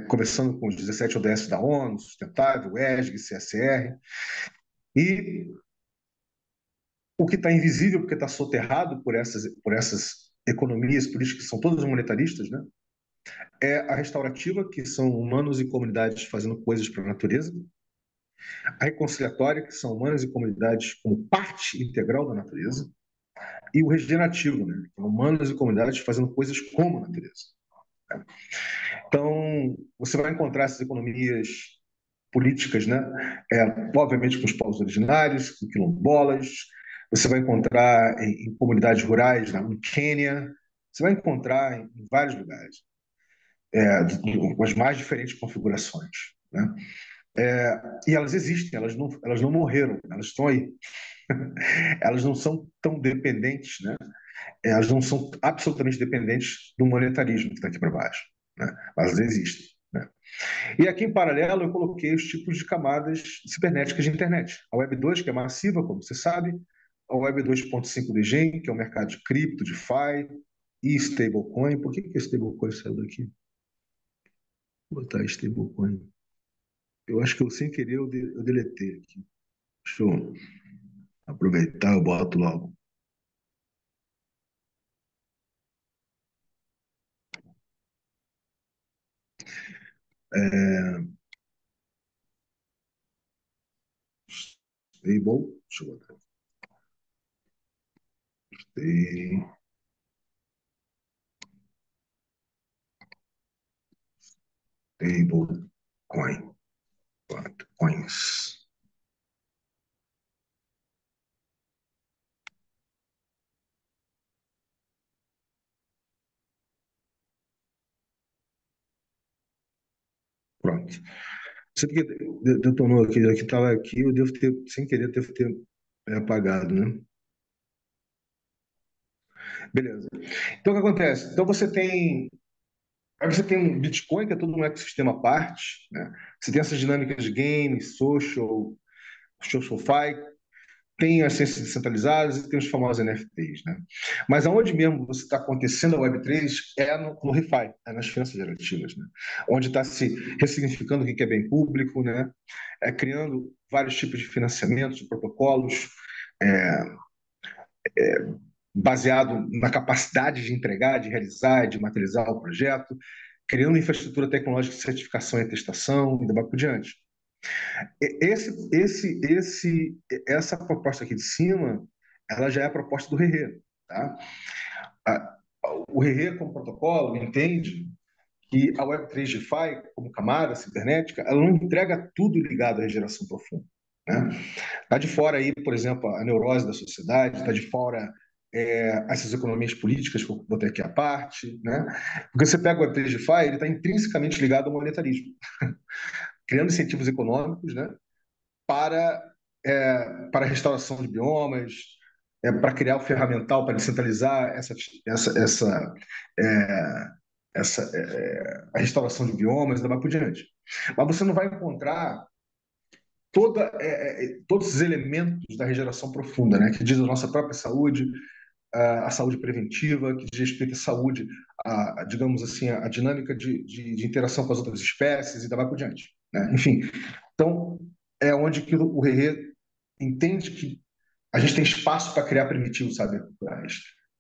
Speaker 1: Começando com os 17 ODS da ONU, sustentável, ESG, CSR. E o que está invisível, porque está soterrado por essas economias políticas que são todas monetaristas, né? É a restaurativa, que são humanos e comunidades fazendo coisas para a natureza, a reconciliatória, que são humanos e comunidades como parte integral da natureza, e o regenerativo, né? Que são humanos e comunidades fazendo coisas como a natureza. Então, você vai encontrar essas economias políticas, né? Obviamente com os povos originários, com quilombolas, você vai encontrar em comunidades rurais, no Quênia, você vai encontrar em vários lugares, com as mais diferentes configurações, né? E elas existem, elas não morreram, elas estão aí. Elas não são tão dependentes, né? Elas não são absolutamente dependentes do monetarismo que está aqui para baixo, né? Mas elas existem, né? E aqui em paralelo eu coloquei os tipos de camadas cibernéticas de internet. A Web 2, que é massiva, como você sabe, a Web 2.5 de Gen, que é o mercado de cripto, DeFi e stablecoin. Por que stablecoin saiu daqui? Vou botar stablecoin. Eu acho que eu, sem querer, eu deletei aqui. Deixa eu aproveitar, eu boto logo. Stable, deixa eu botar. Stablecoin. Coins. Pronto. Você que detonou aqui, que estava aqui, eu devo ter, sem querer, devo ter apagado, né? Beleza. Então, o que acontece? Então, aí você tem um Bitcoin, que é todo um ecossistema à parte, né? Você tem essas dinâmicas de game, social fi, tem as ciências descentralizadas e tem os famosos NFTs, né? Mas aonde mesmo você está acontecendo a Web3 é no ReFi, é nas finanças gerativas, né? Onde está se ressignificando o que é bem público, né? Criando vários tipos de financiamentos, de protocolos, é, baseado na capacidade de entregar, de realizar, de materializar o projeto, criando infraestrutura tecnológica de certificação e atestação, e daí por diante. Essa proposta aqui de cima, ela já é a proposta do RERE, tá? A- O RERE, como protocolo, entende que a Web3 DeFi, como camada cibernética, ela não entrega tudo ligado à regeneração profunda, né? Está de fora aí, por exemplo, a neurose da sociedade, está de fora essas economias políticas que eu botei aqui à parte, né? Porque você pega o Web3 DeFi, ele está intrinsecamente ligado ao monetarismo, criando incentivos econômicos, né? Para a restauração de biomas, para criar o ferramental para descentralizar essa, é, a restauração de biomas e daí por diante. Mas você não vai encontrar todos os elementos da regeneração profunda, né, que diz a nossa própria saúde, a saúde preventiva, que diz respeito à saúde, digamos assim, a dinâmica de interação com as outras espécies e daí por diante, né? Enfim, então é onde que o Rerê entende que a gente tem espaço para criar primitivos saberes culturais,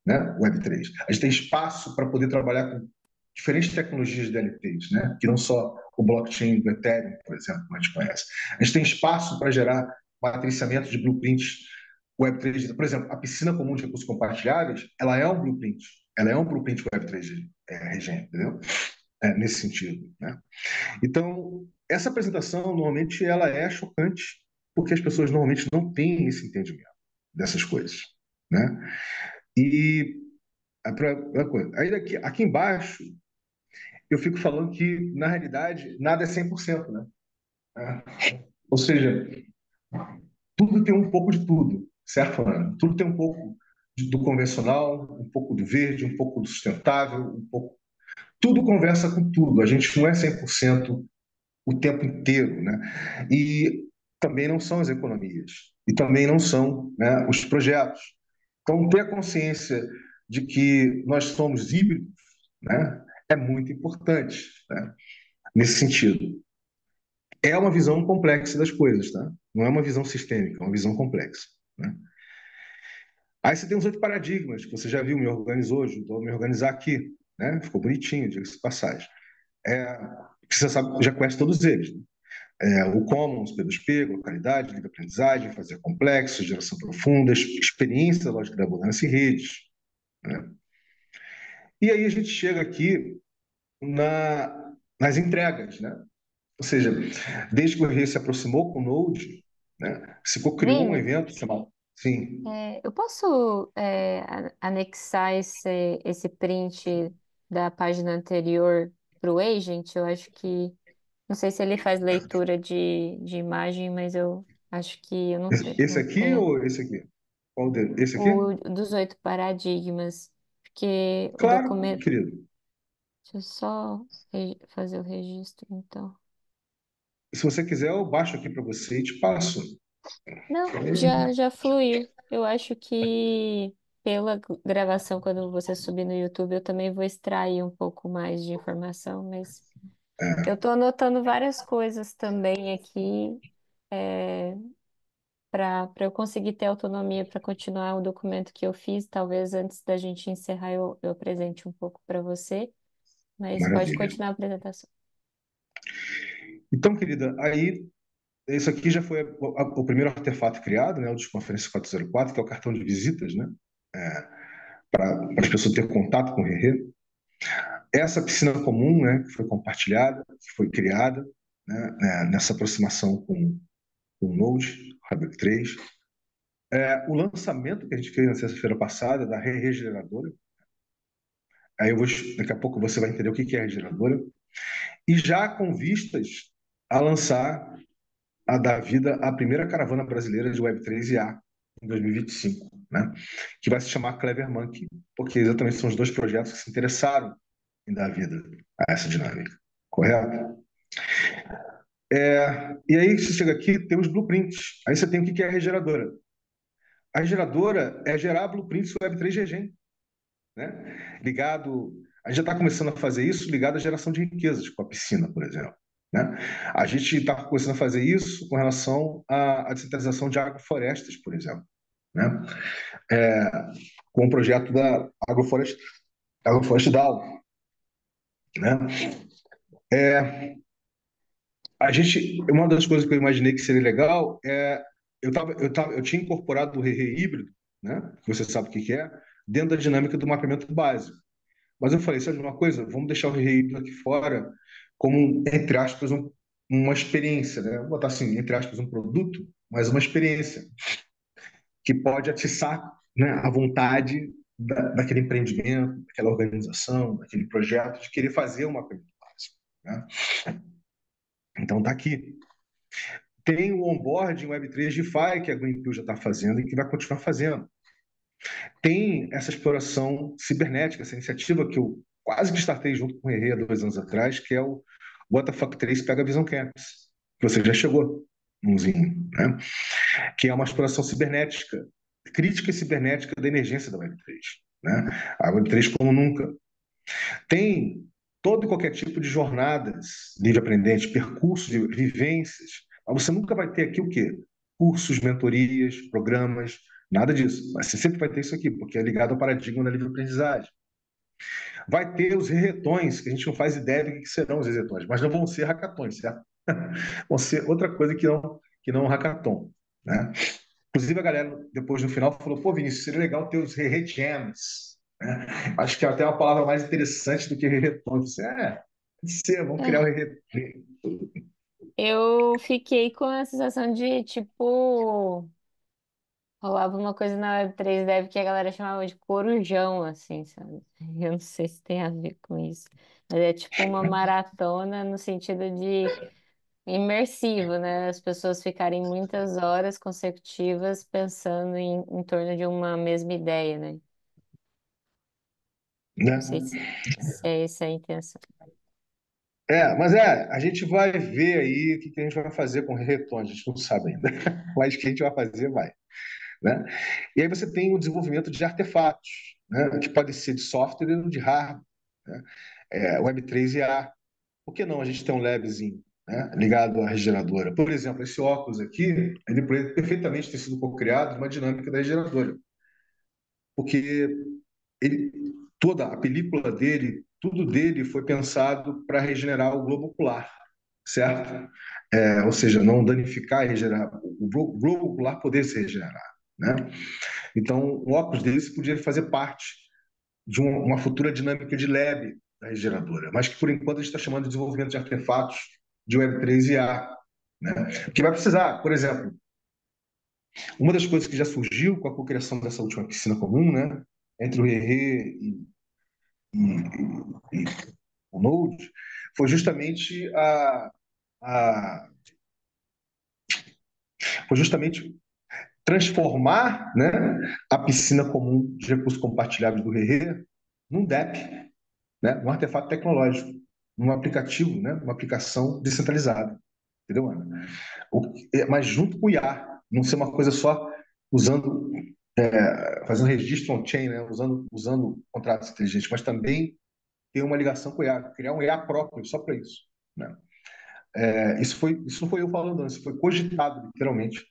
Speaker 1: né? Web3. A gente tem espaço para poder trabalhar com diferentes tecnologias de DLTs, né? Que não só o blockchain do Ethereum, por exemplo, que a gente conhece. A gente tem espaço para gerar matriciamento de blueprints Web3. Por exemplo, a piscina comum de recursos compartilháveis, ela é um blueprint. Ela é um blueprint Web3 Regen, entendeu? Nesse sentido, né? Então, essa apresentação, normalmente, ela é chocante, porque as pessoas normalmente não têm esse entendimento dessas coisas, né? E aí aqui embaixo eu fico falando que na realidade nada é 100%, né? Ou seja, tudo tem um pouco de tudo, certo, Ana? Tudo tem um pouco do convencional, um pouco do verde, um pouco do sustentável, um pouco. Tudo conversa com tudo. A gente não é 100% o tempo inteiro, né? E também não são as economias, e também não são, né, os projetos. Então, ter a consciência de que nós somos híbridos, né, é muito importante, né, nesse sentido. É uma visão complexa das coisas, tá? Não é uma visão sistêmica, é uma visão complexa, né? Aí você tem os outros paradigmas, que você já viu, me organizou, ajudou a me organizar aqui, né? Ficou bonitinho, diga-se de passagem. É, você sabe, já conhece todos eles, né? O Commons, P2P, localidade, livre aprendizagem, fazer complexo, geração profunda, experiência, lógica da abundância e redes, né? E aí a gente chega aqui nas entregas, né? Ou seja, desde que o Rei se aproximou com o Node, né, se criou um
Speaker 2: Vini,
Speaker 1: evento chamado. Sim,
Speaker 2: eu posso anexar esse print da página anterior para o agent? Eu acho que. Não sei se ele faz leitura de imagem, mas eu acho que eu
Speaker 1: esse
Speaker 2: não
Speaker 1: aqui
Speaker 2: tenho.
Speaker 1: ou esse aqui? Qual dele? Esse aqui?
Speaker 2: O dos 8 paradigmas. Porque o
Speaker 1: Claro,
Speaker 2: documento.
Speaker 1: querido.
Speaker 2: Deixa eu só fazer o registro, então.
Speaker 1: Se você quiser, eu baixo aqui para você e te passo.
Speaker 2: Não, já fluiu. Eu acho que pela gravação, quando você subir no YouTube, eu também vou extrair um pouco mais de informação, mas eu
Speaker 1: É,
Speaker 2: tô anotando várias coisas também aqui, para eu conseguir ter autonomia para continuar o documento que eu fiz. Talvez antes da gente encerrar eu apresente um pouco para você, mas pode
Speaker 1: maravilha.
Speaker 2: continuar a apresentação.
Speaker 1: Então, querida, aí, isso aqui já foi o primeiro artefato criado, né, o Desconferência 404, que é o cartão de visitas, né, para as pessoas terem contato com o Rerê. Essa piscina comum, né, que foi compartilhada, que foi criada, né, nessa aproximação com o Node, Rabbit 3. O lançamento que a gente fez na sexta-feira passada da regeneradora, aí daqui a pouco você vai entender o que é a regeneradora, e já com vistas a lançar a dar vida à primeira caravana brasileira de Web3 e A em 2025, né? Que vai se chamar Clever Monkey, porque exatamente são os dois projetos que se interessaram em dar vida a essa dinâmica, correto? E aí você chega aqui, tem os blueprints. Aí você tem o que é a regeneradora. A regeneradora é gerar blueprints Web3 Regen, né? Ligado, a gente já está começando a fazer isso ligado à geração de riquezas, com a piscina, por exemplo. Né? A gente está começando a fazer isso com relação à descentralização de agroflorestas, por exemplo. Né? É, com o projeto da Agroflorest DAO. Né? É, uma das coisas que eu imaginei que seria legal eu tinha incorporado o Rere híbrido, né? Que você sabe o que é, dentro da dinâmica do mapeamento básico. Mas eu falei, sabe de uma coisa? Vamos deixar o Rei aqui fora como, entre aspas, uma experiência, né? Vou botar assim, entre aspas, um produto, mas uma experiência que pode atiçar, né, a vontade daquele empreendimento, daquela organização, daquele projeto, de querer fazer uma coisa básica, né? Então tá aqui. Tem o onboarding Web3 DeFi que a Greenpill já está fazendo e que vai continuar fazendo. Tem essa exploração cibernética, essa iniciativa que eu quase que startei junto com o Herrera há 2 anos atrás, que é o WTF 3 Pega Vision Campus, que você já chegou, umzinho, né? Que é uma exploração cibernética, crítica cibernética da emergência da Web3. Né? A Web3 como nunca. Tem todo e qualquer tipo de jornadas livre-aprendentes, percursos de vivências. Mas você nunca vai ter aqui o quê? Cursos, mentorias, programas, nada disso. Mas você sempre vai ter isso aqui, porque é ligado ao paradigma da livre-aprendizagem. Vai ter os reretões, que a gente não faz ideia do que serão os reretões, mas não vão ser hackathons, certo? Vão ser outra coisa que não um hackathon. Né? Inclusive, a galera, depois no final, falou: pô, Vinícius, seria legal ter os re-jams. Né? Acho que é até uma palavra mais interessante do que re-retom. Eu disse, pode ser, vamos criar o
Speaker 2: É,
Speaker 1: re.
Speaker 2: eu fiquei com a sensação de, tipo, rolava uma coisa na Web3 Dev que a galera chamava de corujão, assim, sabe? Eu não sei se tem a ver com isso. Mas é tipo uma maratona no sentido de imersivo, né? As pessoas ficarem muitas horas consecutivas pensando em torno de uma mesma ideia, né? Não sei
Speaker 1: né?
Speaker 2: se é essa a intenção.
Speaker 1: Mas a gente vai ver aí o que que a gente vai fazer com o Reton, a gente não sabe ainda, mas o que a gente vai fazer, vai, né? E aí você tem o desenvolvimento de artefatos, né? Que pode ser de software ou de hardware, né? Web3 e A. Por que não a gente tem um labzinho, né, ligado à regeneradora? Por exemplo, esse óculos aqui, ele pode perfeitamente ter sido co-criado numa dinâmica da regeneradora, porque ele, toda a película dele, tudo dele foi pensado para regenerar o globo ocular, certo? Ou seja, não danificar e regenerar, o globo ocular poder se regenerar, né? Então, o óculos dele podia fazer parte de uma futura dinâmica de lab da regeneradora, mas que por enquanto a gente está chamando de desenvolvimento de artefatos de Web3 e A, né? Que vai precisar, por exemplo, uma das coisas que já surgiu com a cocriação dessa última piscina comum, né, entre o Rerê e o Node, foi justamente a foi justamente transformar, né, a piscina comum de recursos compartilhados do Rerê num DEP, né, um artefato tecnológico, um aplicativo, né, uma aplicação descentralizada, entendeu, Ana? Mas junto com o IA, não ser uma coisa só usando, fazendo registro on-chain, né, usando contratos inteligentes, mas também ter uma ligação com o IA, criar um IA próprio só para isso, né? Isso não foi eu falando, não, isso foi cogitado, literalmente,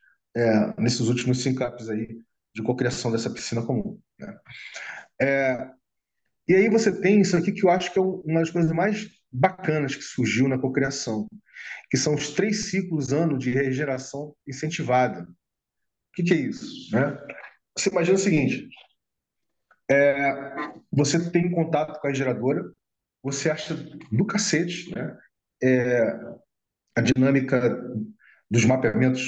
Speaker 1: nesses últimos sync-ups aí de cocriação dessa piscina comum, né? E aí você tem isso aqui que eu acho que é uma das coisas mais bacanas que surgiu na cocriação, que são os 3 ciclos ano de regeneração incentivada. O que é isso, né? Você imagina o seguinte: você tem contato com a geradora, você acha do cacete, né? A dinâmica dos mapeamentos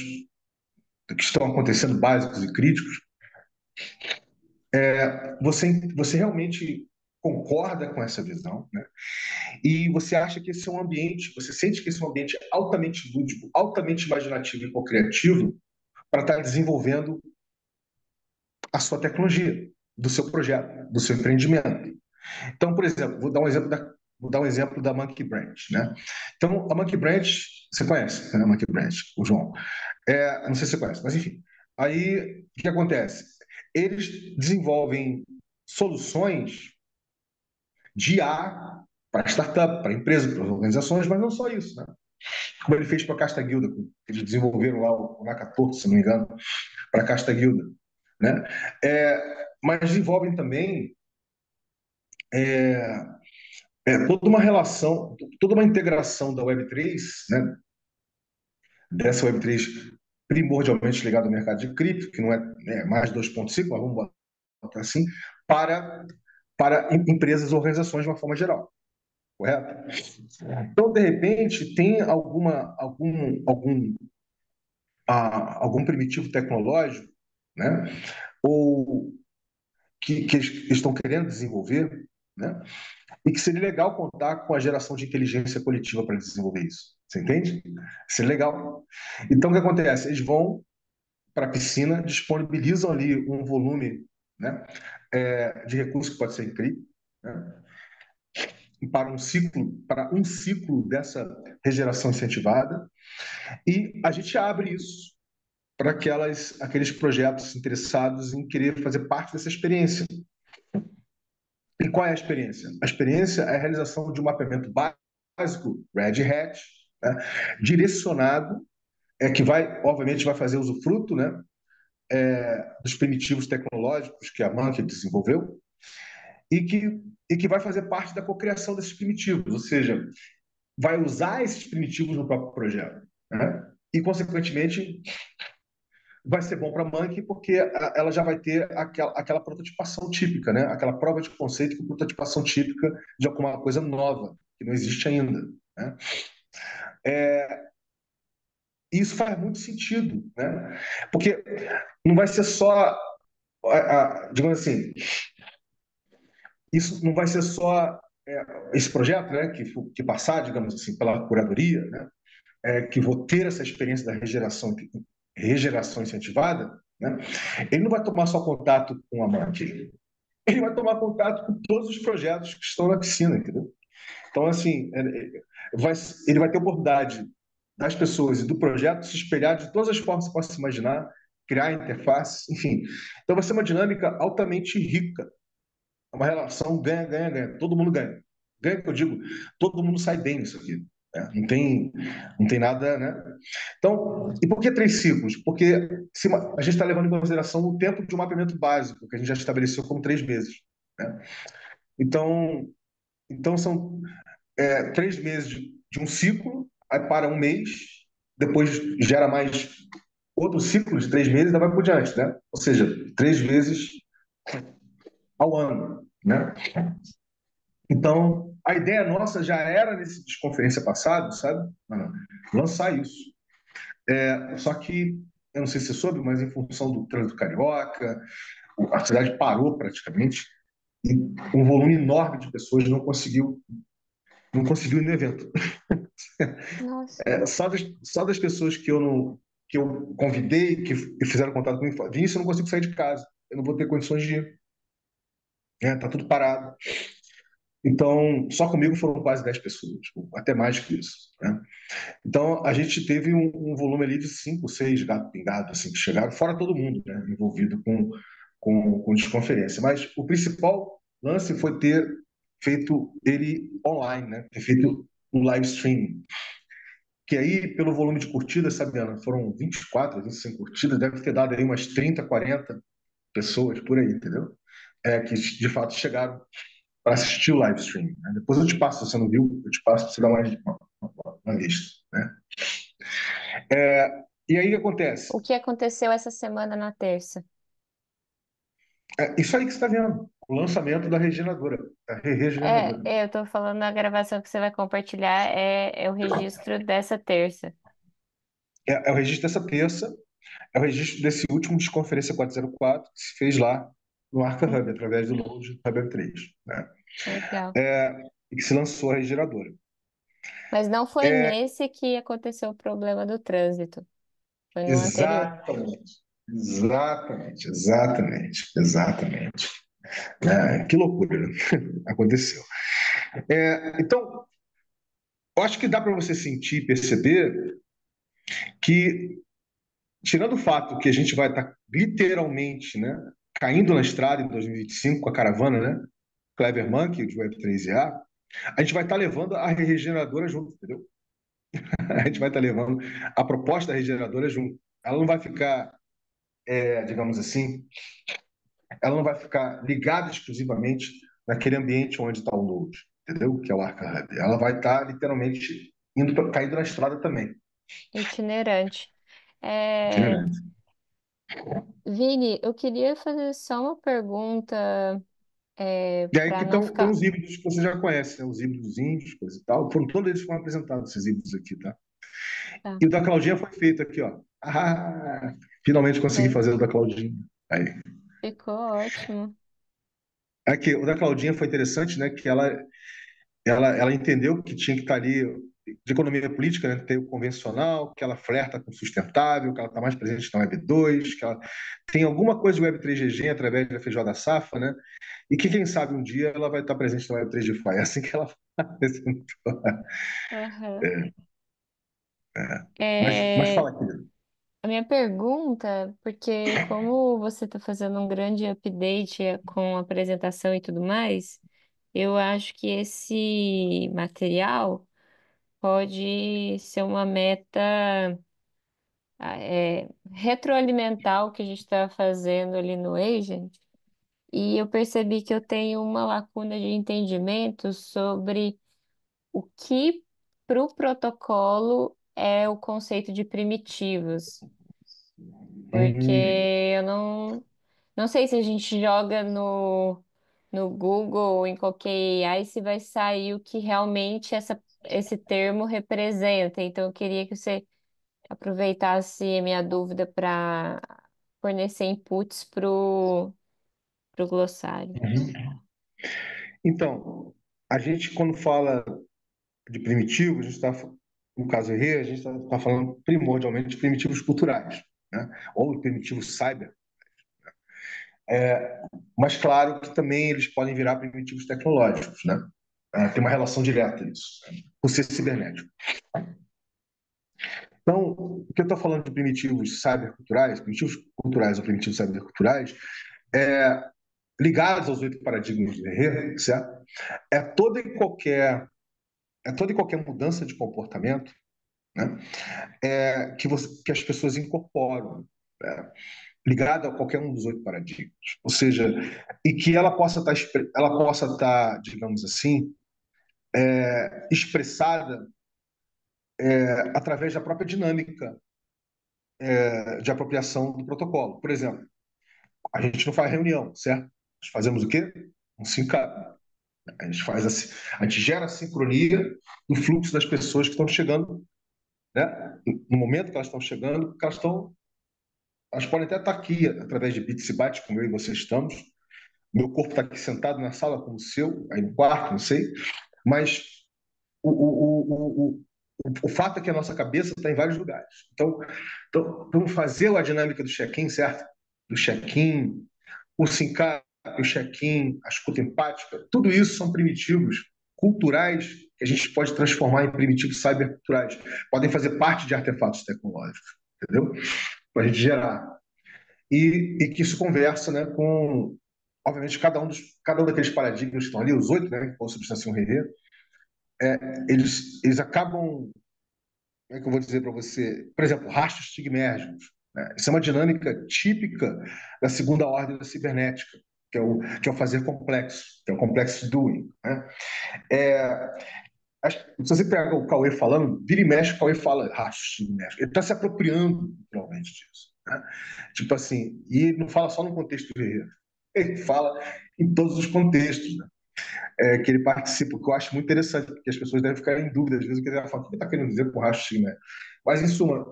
Speaker 1: que estão acontecendo básicos e críticos. Você realmente concorda com essa visão, né? E você acha que esse é um ambiente, você sente que esse é um ambiente altamente lúdico, altamente imaginativo e co-criativo para estar desenvolvendo a sua tecnologia, do seu projeto, do seu empreendimento. Então, por exemplo, vou dar um exemplo da Monkey Branch, né? Então, a Monkey Branch, você conhece, né? A Monkey Branch, o João. Não sei se você conhece, mas enfim. Aí, o que acontece? Eles desenvolvem soluções de IA para startup, para empresas, para organizações, mas não só isso, né? Como ele fez para a Casta Guilda, eles desenvolveram lá o NA14, se não me engano, para a Casta Guilda, né? Mas desenvolvem também toda uma relação, toda uma integração da Web3, né? Dessa Web3 primordialmente ligada ao mercado de cripto, que não é mais 2.5, mas vamos botar assim, para, para empresas e organizações de uma forma geral, correto? Então, de repente, tem algum primitivo tecnológico, né? Ou que eles estão querendo desenvolver, né? E que seria legal contar com a geração de inteligência coletiva para desenvolver isso. Você entende? Seria legal. Então, o que acontece? Eles vão para a piscina, disponibilizam ali um volume, né, de recursos que pode ser incrível, né, para um ciclo dessa regeneração incentivada, e a gente abre isso para aqueles projetos interessados em querer fazer parte dessa experiência. E qual é a experiência? A experiência é a realização de um mapeamento básico, Red Hat, né, direcionado, que obviamente, vai fazer usufruto, né, dos primitivos tecnológicos que a Monkey desenvolveu e que vai fazer parte da cocriação desses primitivos, ou seja, vai usar esses primitivos no próprio projeto, né? E, consequentemente, vai ser bom para a Monkey porque ela já vai ter aquela prototipação típica, né? Aquela prova de conceito com prototipação típica de alguma coisa nova, que não existe ainda, né? Isso faz muito sentido, né? Porque não vai ser só, digamos assim, isso não vai ser só esse projeto, né, que passar, digamos assim, pela curadoria, né? que vou ter essa experiência da regeneração incentivada, né, ele não vai tomar só contato com a mãe, ele vai tomar contato com todos os projetos que estão na piscina, entendeu? Então, assim, vai, ele vai ter oportunidade das pessoas e do projeto se espelhar de todas as formas que você possa imaginar, criar interface, enfim. Então, vai ser uma dinâmica altamente rica, uma relação ganha, ganha, ganha. Todo mundo ganha. Ganha que eu digo, todo mundo sai bem nisso aqui. Né? Não tem nada, né? Então, e por que 3 ciclos? Porque a gente está levando em consideração o tempo de um mapeamento básico, que a gente já estabeleceu como 3 meses. Né? Então, então são 3 meses de um ciclo, aí para um mês, depois gera mais outro ciclo de 3 meses e vai por diante, né? Ou seja, 3 vezes ao ano, né? Então, a ideia nossa já era nesse desconferência passado, sabe? Lançar isso. Só que, eu não sei se você soube, mas em função do trânsito carioca, a cidade parou praticamente e um volume enorme de pessoas não conseguiu ir no evento.
Speaker 2: Nossa.
Speaker 1: Só das pessoas que eu convidei, que fizeram contato comigo, falaram, Vinícius, eu não consigo sair de casa, eu não vou ter condições de ir. Tá tudo parado. Então, só comigo foram quase 10 pessoas, até mais que isso. Né? Então, a gente teve um volume ali de 5, 6 gato pingado, assim, que chegaram, fora todo mundo, né, envolvido com desconferência. Mas o principal lance foi ter feito ele online, né, ter feito um live streaming. Que aí, pelo volume de curtidas, Sabiana, foram 24, 25 curtidas, deve ter dado aí umas 30, 40 pessoas por aí, entendeu? Que de fato chegaram para assistir o live stream. Né? Depois eu te passo, se você não viu, eu te passo para você dar uma lista. Né? E aí o que acontece?
Speaker 2: O que aconteceu essa semana na terça?
Speaker 1: Isso aí que você está vendo, o lançamento da regeneradora, da regeneradora.
Speaker 2: Eu tô falando da gravação que você vai compartilhar, é o registro dessa terça.
Speaker 1: É o registro dessa terça, é o registro desse último de conferência 404 que se fez lá no Arca Hub,
Speaker 2: Uhum.
Speaker 1: através do Load Hub 3. Né?
Speaker 2: Legal.
Speaker 1: E que se lançou a regeneradora.
Speaker 2: Mas não foi
Speaker 1: É,
Speaker 2: nesse que aconteceu o problema do trânsito, foi no anterior.
Speaker 1: exatamente, exatamente, exatamente, exatamente. Que loucura, né? Aconteceu. Então, eu acho que dá para você sentir e perceber que, tirando o fato que a gente vai estar literalmente, né, caindo na estrada em 2025 com a caravana, né, Clever Monkey, de Web3 a gente vai estar levando a regeneradora junto, entendeu? A gente vai estar levando a proposta da regeneradora junto. Ela não vai ficar, digamos assim, ela não vai ficar ligada exclusivamente naquele ambiente onde está o Node, entendeu? Que é o Arca Hub. Ela vai estar literalmente caindo na estrada também.
Speaker 2: Itinerante. É,
Speaker 1: Itinerante.
Speaker 2: Vini, eu queria fazer só uma pergunta,
Speaker 1: E aí
Speaker 2: para
Speaker 1: que
Speaker 2: não
Speaker 1: tem
Speaker 2: ficar.
Speaker 1: os híbridos que você já conhece, né? Os híbridos índios, coisa e tal. Todos eles foram apresentados, esses híbridos aqui, tá?
Speaker 2: Tá,
Speaker 1: E o da Claudinha foi feito aqui, ó. Finalmente consegui
Speaker 2: le-
Speaker 1: fazer o da Claudinha. Aí.
Speaker 2: ficou ótimo.
Speaker 1: Aqui, o da Claudinha foi interessante, né? Que ela entendeu que tinha que estar ali de economia política, né? Ter o convencional, que ela flerta com o sustentável, que ela está mais presente na Web 2, que ela tem alguma coisa de Web3 GG através da feijoada Safa, né? E que, quem sabe, um dia ela vai estar presente na Web3 DeFi. É assim que ela apresentou.
Speaker 2: Aham.
Speaker 1: É, mas
Speaker 2: É,
Speaker 1: fala, querido.
Speaker 2: a minha pergunta, porque como você está fazendo um grande update com a apresentação e tudo mais, eu acho que esse material pode ser uma meta, retroalimentar o que a gente está fazendo ali no Agent. E eu percebi que eu tenho uma lacuna de entendimento sobre o que para o protocolo é o conceito de primitivos. Porque
Speaker 1: Hum,
Speaker 2: eu não sei se a gente joga no Google ou em qualquer AI se vai sair o que realmente esse termo representa. Então, eu queria que você aproveitasse a minha dúvida para fornecer inputs pro glossário.
Speaker 1: uhum. Então, a gente, quando fala de primitivo, a gente está no caso RE, a gente está falando primordialmente de primitivos culturais, né? Ou primitivos cyber. Mas claro que também eles podem virar primitivos tecnológicos, né? Tem uma relação direta isso, né? Por ser cibernético. Então, o que eu estou falando de primitivos culturais ou primitivos cyberculturais, é, ligados aos 8 paradigmas de Herrera, certo? É toda e qualquer, é toda e qualquer mudança de comportamento, né? Que as pessoas incorporam, né? Ligada a qualquer um dos 8 paradigmas. Ou seja, e que ela possa estar, digamos assim, expressada através da própria dinâmica de apropriação do protocolo. Por exemplo, a gente não faz reunião, certo? Nós fazemos o quê? Um syncup. A gente gera a sincronia do fluxo das pessoas que estão chegando, né? No momento que elas estão chegando, porque elas podem até estar aqui através de bits e bytes, como eu e você estamos. Meu corpo está aqui sentado na sala como o seu, aí no quarto, não sei. Mas o, o, o, o fato é que a nossa cabeça está em vários lugares. Então, vamos fazer a dinâmica do check-in, certo? Do check-in, o SINCAP, o check-in, a escuta empática, tudo isso são primitivos culturais que a gente pode transformar em primitivos cyberculturais. Podem fazer parte de artefatos tecnológicos, entendeu? Para a gente gerar. E que isso conversa, né, com, obviamente, cada um daqueles paradigmas que estão ali, os 8, né, com a substância Rerê, eles acabam, como é que eu vou dizer para você, por exemplo, rastros estigmérgicos, né? Isso é uma dinâmica típica da segunda ordem da cibernética, que é o fazer complexo, que é o complex doing, né? É, se você pega o Cauê falando, vira e mexe, o Cauê fala rastros estigmérgicos. Ele está se apropriando, realmente, disso, né? Tipo assim, e não fala só no contexto guerreiro, ele fala em todos os contextos, né? Que ele participa, que eu acho muito interessante, porque as pessoas devem ficar em dúvida, às vezes, o que ele fala, o que ele está querendo dizer com racho, né? Mas, em suma,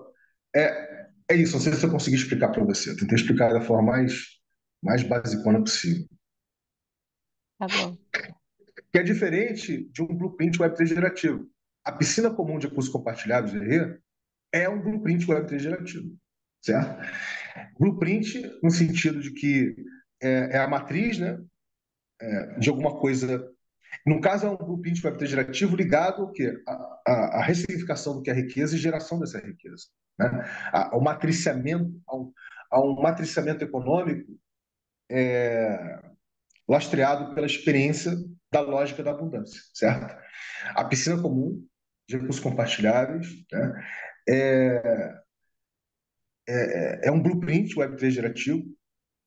Speaker 1: é isso. Não sei se eu consegui explicar para você. Eu tentei explicar da forma mais basicona possível.
Speaker 2: Tá bom.
Speaker 1: Que é diferente de um blueprint Web3 gerativo. A piscina comum de recursos compartilhados de RE é um blueprint Web3 gerativo, certo? Blueprint no sentido de que é a matriz, né, de alguma coisa. No caso, é um blueprint Web3 gerativo ligado ao quê? A ressignificação do que é riqueza e geração dessa riqueza, né? Ao matriciamento, a um matriciamento econômico lastreado pela experiência da lógica da abundância, certo? A piscina comum de recursos compartilháveis, né? é, é um blueprint Web3 gerativo,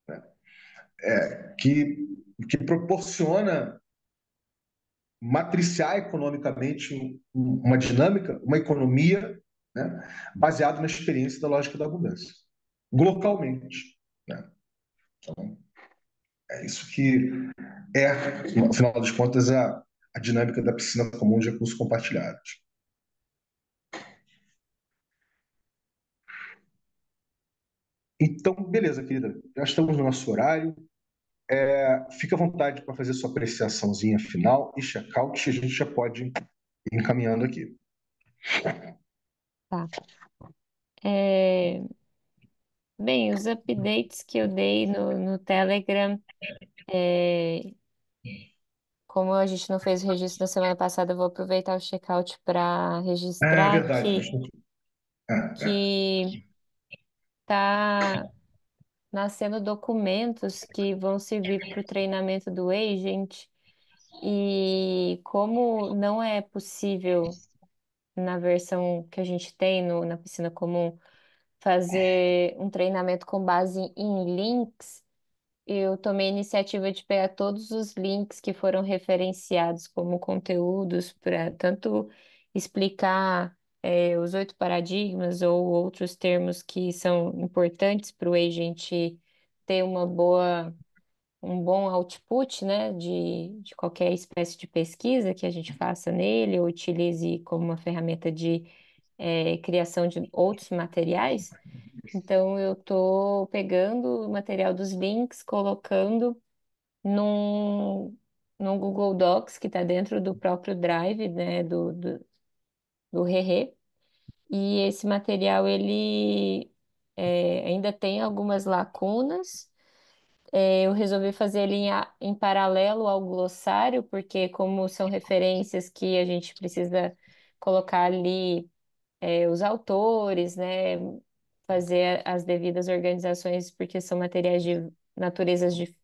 Speaker 1: né? que, que proporciona matriciar economicamente uma dinâmica, uma economia, né, baseada na experiência da lógica da abundância, localmente, né? Então, é isso que no final das contas, a dinâmica da piscina comum de recursos compartilhados. Então, beleza, querida. Já estamos no nosso horário. Fica à vontade para fazer sua apreciaçãozinha final e check-out. A gente já pode ir encaminhando aqui.
Speaker 2: Tá. É, bem, os updates que eu dei no Telegram, é, como a gente não fez o registro na semana passada, eu vou aproveitar o checkout para
Speaker 1: É
Speaker 2: registrar
Speaker 1: verdade. É.
Speaker 2: que tá nascendo documentos que vão servir para o treinamento do agent. E como não é possível na versão que a gente tem na piscina comum fazer um treinamento com base em links, eu tomei a iniciativa de pegar todos os links que foram referenciados como conteúdos para tanto explicar os 8 paradigmas ou outros termos que são importantes para o agent ter um bom output, né, de qualquer espécie de pesquisa que a gente faça nele ou utilize como uma ferramenta de criação de outros materiais. Então, eu estou pegando o material dos links, colocando num, num Google Docs que está dentro do próprio Drive, né, do Rerê. e esse material ele ainda tem algumas lacunas. Eu resolvi fazer ele em paralelo ao glossário, porque como são referências que a gente precisa colocar ali os autores, né, fazer as devidas organizações, porque são materiais de naturezas de,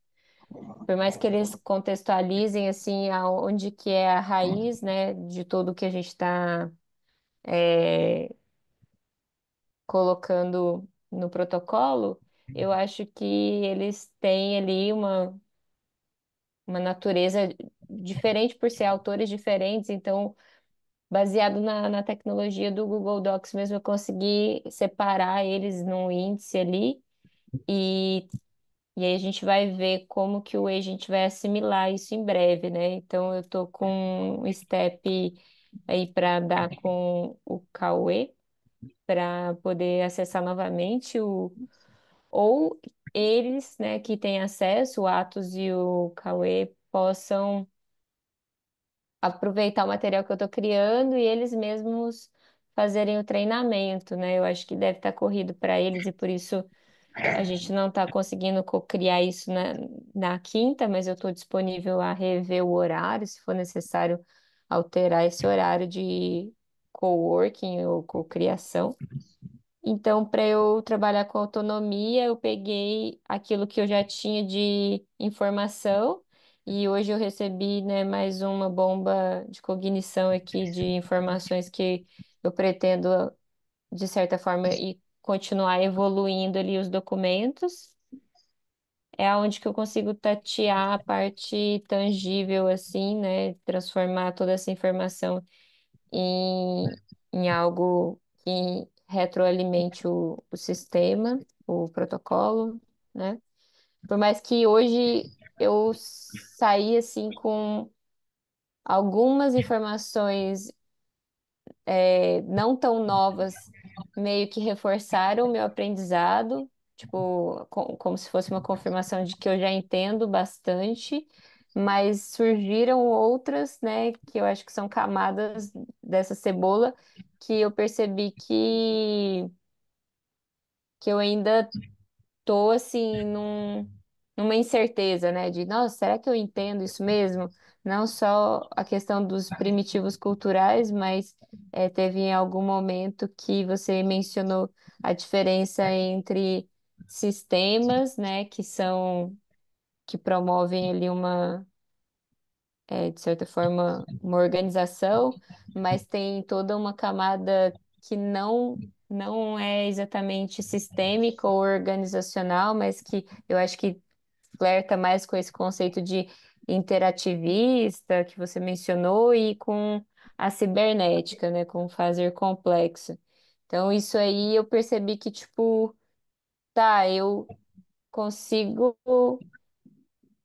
Speaker 2: por mais que eles contextualizem assim aonde que é a raiz, né, de tudo que a gente está colocando no protocolo, eu acho que eles têm ali uma natureza diferente por ser autores diferentes, então, baseado na tecnologia do Google Docs mesmo, eu consegui separar eles num índice ali, e, e aí a gente vai ver como que o agent vai assimilar isso em breve, né? Então, eu tô com um step aí para dar com o Cauê, para poder acessar novamente ou eles, né, que têm acesso, o Atos e o Cauê, possam aproveitar o material que eu estou criando e eles mesmos fazerem o treinamento, né? Eu acho que deve estar corrido para eles e por isso a gente não está conseguindo criar isso na quinta, mas eu estou disponível a rever o horário, se for necessário alterar esse horário de coworking ou cocriação. Então, para eu trabalhar com autonomia, eu peguei aquilo que eu já tinha de informação e hoje eu recebi, né, mais uma bomba de cognição aqui de informações que eu pretendo, de certa forma, e continuar evoluindo ali os documentos. É onde que eu consigo tatear a parte tangível, assim, né, transformar toda essa informação em algo que retroalimente o sistema, o protocolo, né? Por mais que hoje eu saí assim com algumas informações não tão novas, meio que reforçaram o meu aprendizado, tipo, como se fosse uma confirmação de que eu já entendo bastante, mas surgiram outras, né, que eu acho que são camadas dessa cebola que eu percebi que eu ainda tô assim numa incerteza, né? De, nossa, será que eu entendo isso mesmo? Não só a questão dos primitivos culturais, mas teve em algum momento que você mencionou a diferença entre sistemas, né? Que promovem ali de certa forma, uma organização, mas tem toda uma camada que não é exatamente sistêmica ou organizacional, mas que eu acho que flerta mais com esse conceito de interativista que você mencionou e com a cibernética, né, com o fazer complexo. Então, isso aí eu percebi que, tipo, tá, eu consigo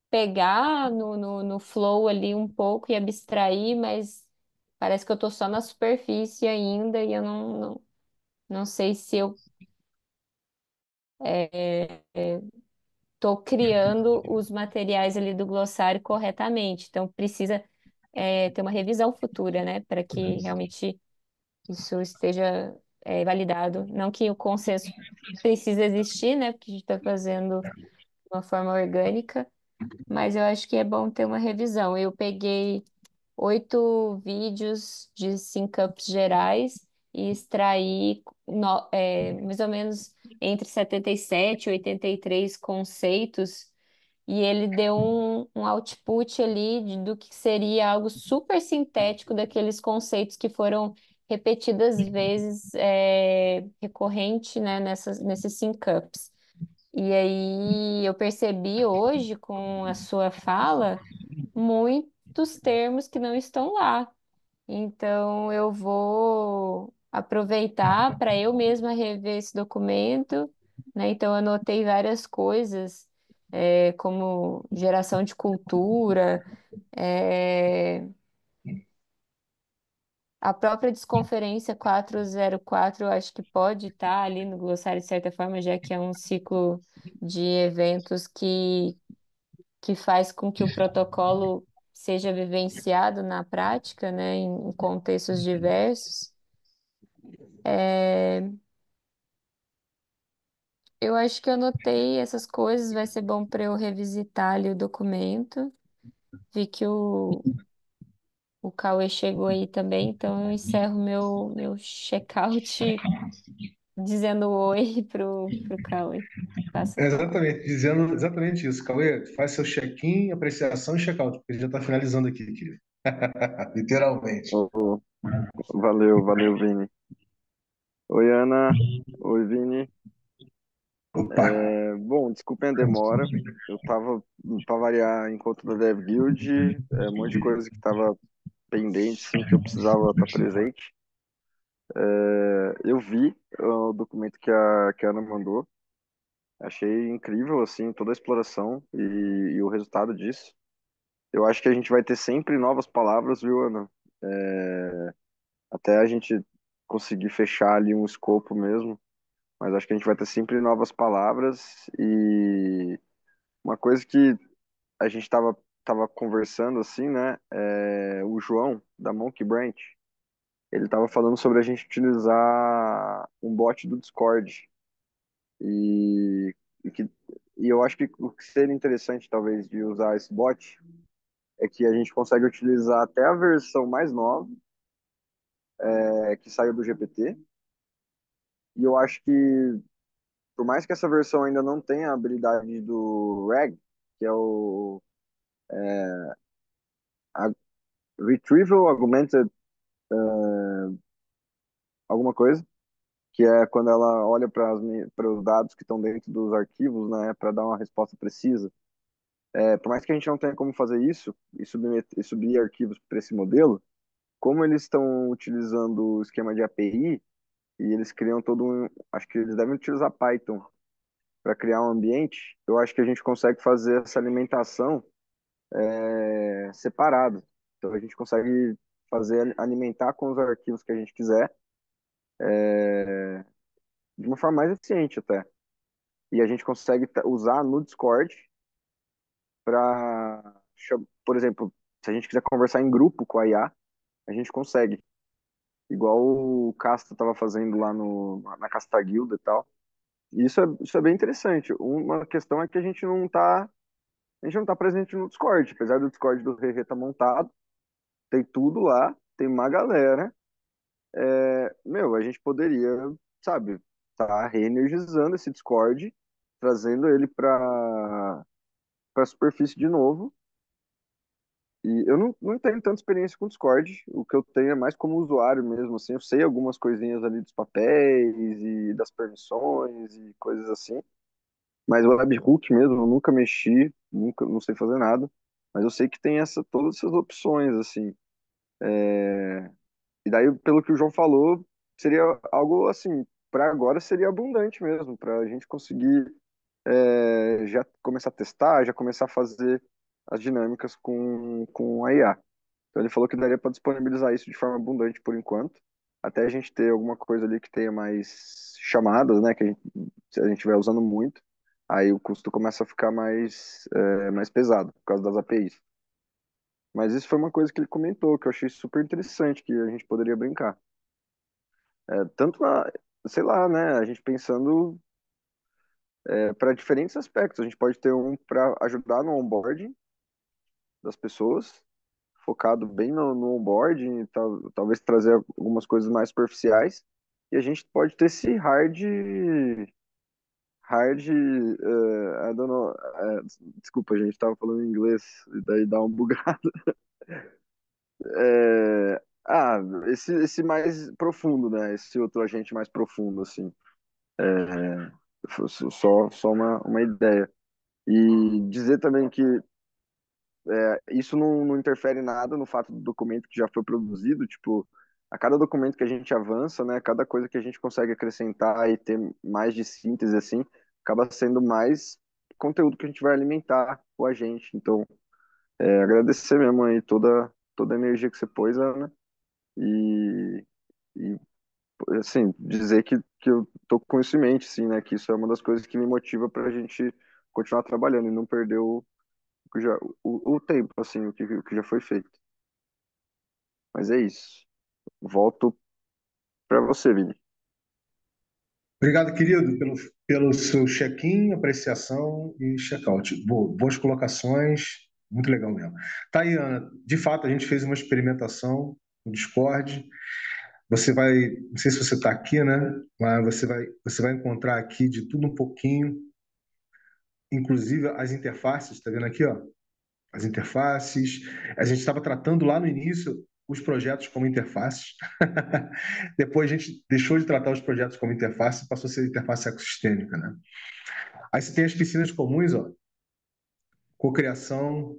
Speaker 2: pegar no flow ali um pouco e abstrair, mas parece que eu tô só na superfície ainda e eu não sei se eu tô criando os materiais ali do glossário corretamente. Então precisa ter uma revisão futura, né, para que realmente isso esteja validado. Não que o consenso precise existir, né, porque a gente está fazendo de uma forma orgânica, mas eu acho que é bom ter uma revisão. Eu peguei 8 vídeos de sync-ups gerais e extrair mais ou menos entre 77 e 83 conceitos, e ele deu um output ali do que seria algo super sintético daqueles conceitos que foram repetidas vezes, recorrente, né, nesses sync-ups. E aí eu percebi hoje com a sua fala muitos termos que não estão lá. Então, eu vou aproveitar para eu mesma rever esse documento, né? Então, eu anotei várias coisas, como geração de cultura, é, a própria Desconferência 404, eu acho que pode estar ali no glossário de certa forma, já que é um ciclo de eventos que faz com que o protocolo seja vivenciado na prática, né, em contextos diversos. É, eu acho que eu anotei essas coisas, vai ser bom para eu revisitar ali o documento. Vi que o Cauê chegou aí também, então eu encerro meu check-out dizendo oi pro Cauê. Passa
Speaker 1: É
Speaker 2: pra...
Speaker 1: exatamente, dizendo exatamente isso. Cauê, faz seu check-in, apreciação e check-out, porque ele já está finalizando aqui, querido. Literalmente.
Speaker 3: Ô, valeu, valeu, Vini. Oi, Ana. Oi, Vini.
Speaker 1: Opa!
Speaker 3: Bom, desculpem a demora. Eu tava, para variar, enquanto da Dev Guild, um monte de coisa que tava pendente, sim, que eu precisava estar presente. Eu vi o documento que a Ana mandou. Achei incrível, assim, toda a exploração e o resultado disso. Eu acho que a gente vai ter sempre novas palavras, viu, Ana? Até a gente conseguir fechar ali um escopo mesmo. Mas acho que a gente vai ter sempre novas palavras e uma coisa que a gente tava conversando assim, né? O João da Monkey Branch, ele tava falando sobre a gente utilizar um bot do Discord e, e que e eu acho que o que seria interessante talvez de usar esse bot é que a gente consegue utilizar até a versão mais nova que saiu do GPT e eu acho que por mais que essa versão ainda não tenha a habilidade do RAG, que é o a Retrieval Augmented alguma coisa, que é quando ela olha para os dados que estão dentro dos arquivos, né, para dar uma resposta precisa. Por mais que a gente não tenha como fazer isso e subir arquivos para esse modelo, como eles estão utilizando o esquema de API e eles criam todo um, acho que eles devem utilizar Python para criar um ambiente, eu acho que a gente consegue fazer essa alimentação separado. Então a gente consegue fazer alimentar com os arquivos que a gente quiser de uma forma mais eficiente até. E a gente consegue usar no Discord para, por exemplo, se a gente quiser conversar em grupo com a IA, a gente consegue. Igual o Casta estava fazendo lá no, na Casta Guilda e tal. E isso é bem interessante. Uma questão é que a gente não tá presente no Discord. Apesar do Discord do Rê estar montado, tem tudo lá, tem uma galera. Meu, a gente poderia, sabe, tá reenergizando esse Discord, trazendo ele para a superfície de novo. E eu não tenho tanta experiência com Discord, o que eu tenho é mais como usuário mesmo, assim, eu sei algumas coisinhas ali dos papéis e das permissões e coisas assim, mas o webhook mesmo, eu nunca mexi, nunca, não sei fazer nada, mas eu sei que tem todas essas opções, assim. E daí, pelo que o João falou, seria algo assim, para agora seria abundante mesmo, para a gente conseguir já começar a testar, já começar a fazer as dinâmicas com a IA. Então ele falou que daria para disponibilizar isso de forma abundante por enquanto, até a gente ter alguma coisa ali que tenha mais chamadas, né? Que se a gente estiver usando muito, aí o custo começa a ficar mais pesado por causa das APIs. Mas isso foi uma coisa que ele comentou, que eu achei super interessante, que a gente poderia brincar. Tanto sei lá, né? A gente pensando para diferentes aspectos. A gente pode ter um para ajudar no onboarding das pessoas, focado bem no onboarding, e talvez trazer algumas coisas mais superficiais. E a gente pode ter esse I don't know, desculpa, a gente estava falando em inglês, e daí dá um bugado. Esse mais profundo, né? Esse outro agente mais profundo, assim. Só uma ideia. E dizer também que isso não interfere nada no fato do documento que já foi produzido, tipo, a cada documento que a gente avança, né, cada coisa que a gente consegue acrescentar e ter mais de síntese, assim, acaba sendo mais conteúdo que a gente vai alimentar o agente. Então, agradecer mesmo aí toda a energia que você pôs, Ana, e, e assim, dizer que eu tô com isso em mente, sim, né, que isso é uma das coisas que me motiva para a gente continuar trabalhando e não perder o tempo, assim, o que já foi feito. Mas é isso. Volto para você, Vini.
Speaker 1: Obrigado, querido, pelo seu check-in, apreciação e check-out. Boas colocações, muito legal mesmo. Tá aí, Ana. De fato, a gente fez uma experimentação no Discord. Não sei se você está aqui, né? Mas você vai encontrar aqui de tudo um pouquinho, inclusive as interfaces, está vendo aqui, ó? As interfaces. A gente estava tratando lá no início os projetos como interfaces. Depois a gente deixou de tratar os projetos como interface e passou a ser interface ecossistêmica, né? Aí você tem as piscinas comuns, ó, cocriação,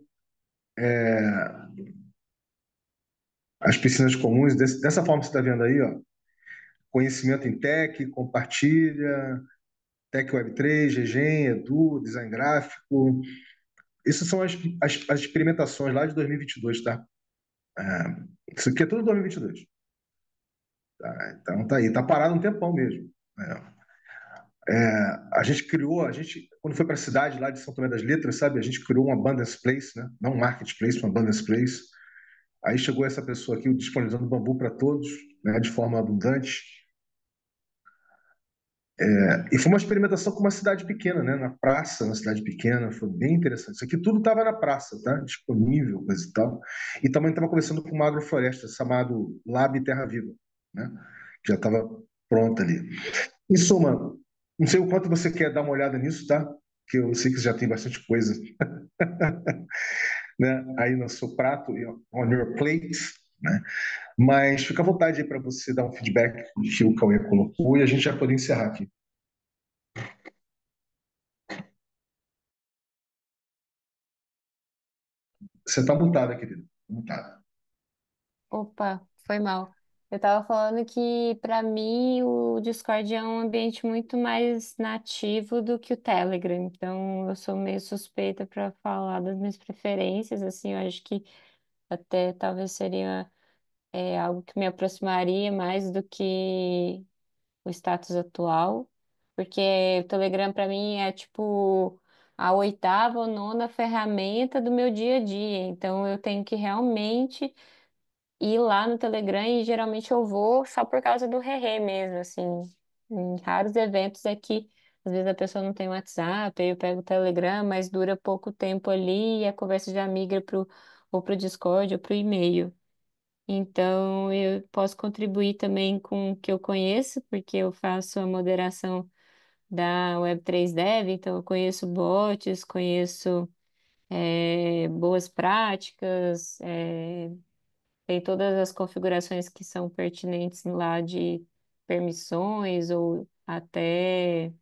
Speaker 1: as piscinas comuns, dessa forma que você está vendo aí, ó, conhecimento em tech, compartilha, Tech Web3, Gegen, Edu, design gráfico. Essas são as experimentações lá de 2022, tá? Isso aqui é tudo 2022. Tá? Então tá aí, tá parado um tempão mesmo. A gente, quando foi para a cidade lá de São Tomé das Letras, sabe? A gente criou um Abundance Place, né? Não um Marketplace, um Abundance Place. Aí chegou essa pessoa aqui disponibilizando bambu para todos, né? De forma abundante. E foi uma experimentação com uma cidade pequena, né? Na praça, na cidade pequena, foi bem interessante. Isso aqui tudo estava na praça, tá? Disponível, coisa e tal. E também estava conversando com uma agrofloresta chamado Lab Terra Viva, né? Que já estava pronta ali. Em suma, não sei o quanto você quer dar uma olhada nisso, tá? Que eu sei que já tem bastante coisa, né? Aí no seu prato, on your plate, né? Mas fica à vontade aí para você dar um feedback que o Cauê colocou e a gente já pode encerrar aqui. Você está mutada, querido. Mutada.
Speaker 2: Opa, foi mal. Eu tava falando que para mim o Discord é um ambiente muito mais nativo do que o Telegram. Então eu sou meio suspeita para falar das minhas preferências. Assim, eu acho que até talvez seria algo que me aproximaria mais do que o status atual, porque o Telegram para mim é tipo a oitava ou nona ferramenta do meu dia a dia. Então eu tenho que realmente ir lá no Telegram e geralmente eu vou só por causa do Rerê mesmo, assim. Em raros eventos é que às vezes a pessoa não tem WhatsApp, aí eu pego o Telegram, mas dura pouco tempo ali e a conversa já migra ou pro Discord ou pro e-mail. Então, eu posso contribuir também com o que eu conheço, porque eu faço a moderação da Web3 Dev, então eu conheço bots, conheço boas práticas, tem todas as configurações que são pertinentes lá de permissões ou até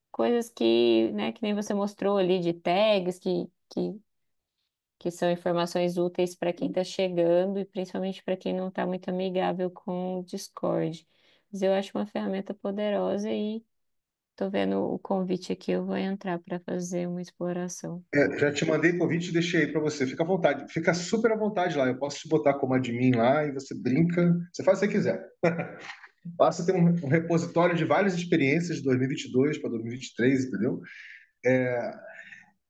Speaker 2: coisas que, né, que nem você mostrou ali de tags que são informações úteis para quem está chegando e principalmente para quem não está muito amigável com o Discord. Mas eu acho uma ferramenta poderosa e estou vendo o convite aqui, eu vou entrar para fazer uma exploração.
Speaker 1: Já te mandei convite e deixei aí para você. Fica à vontade. Fica super à vontade lá. Eu posso te botar como admin lá e você brinca. Você faz o que você quiser. Basta ter um repositório de várias experiências de 2022 para 2023, entendeu?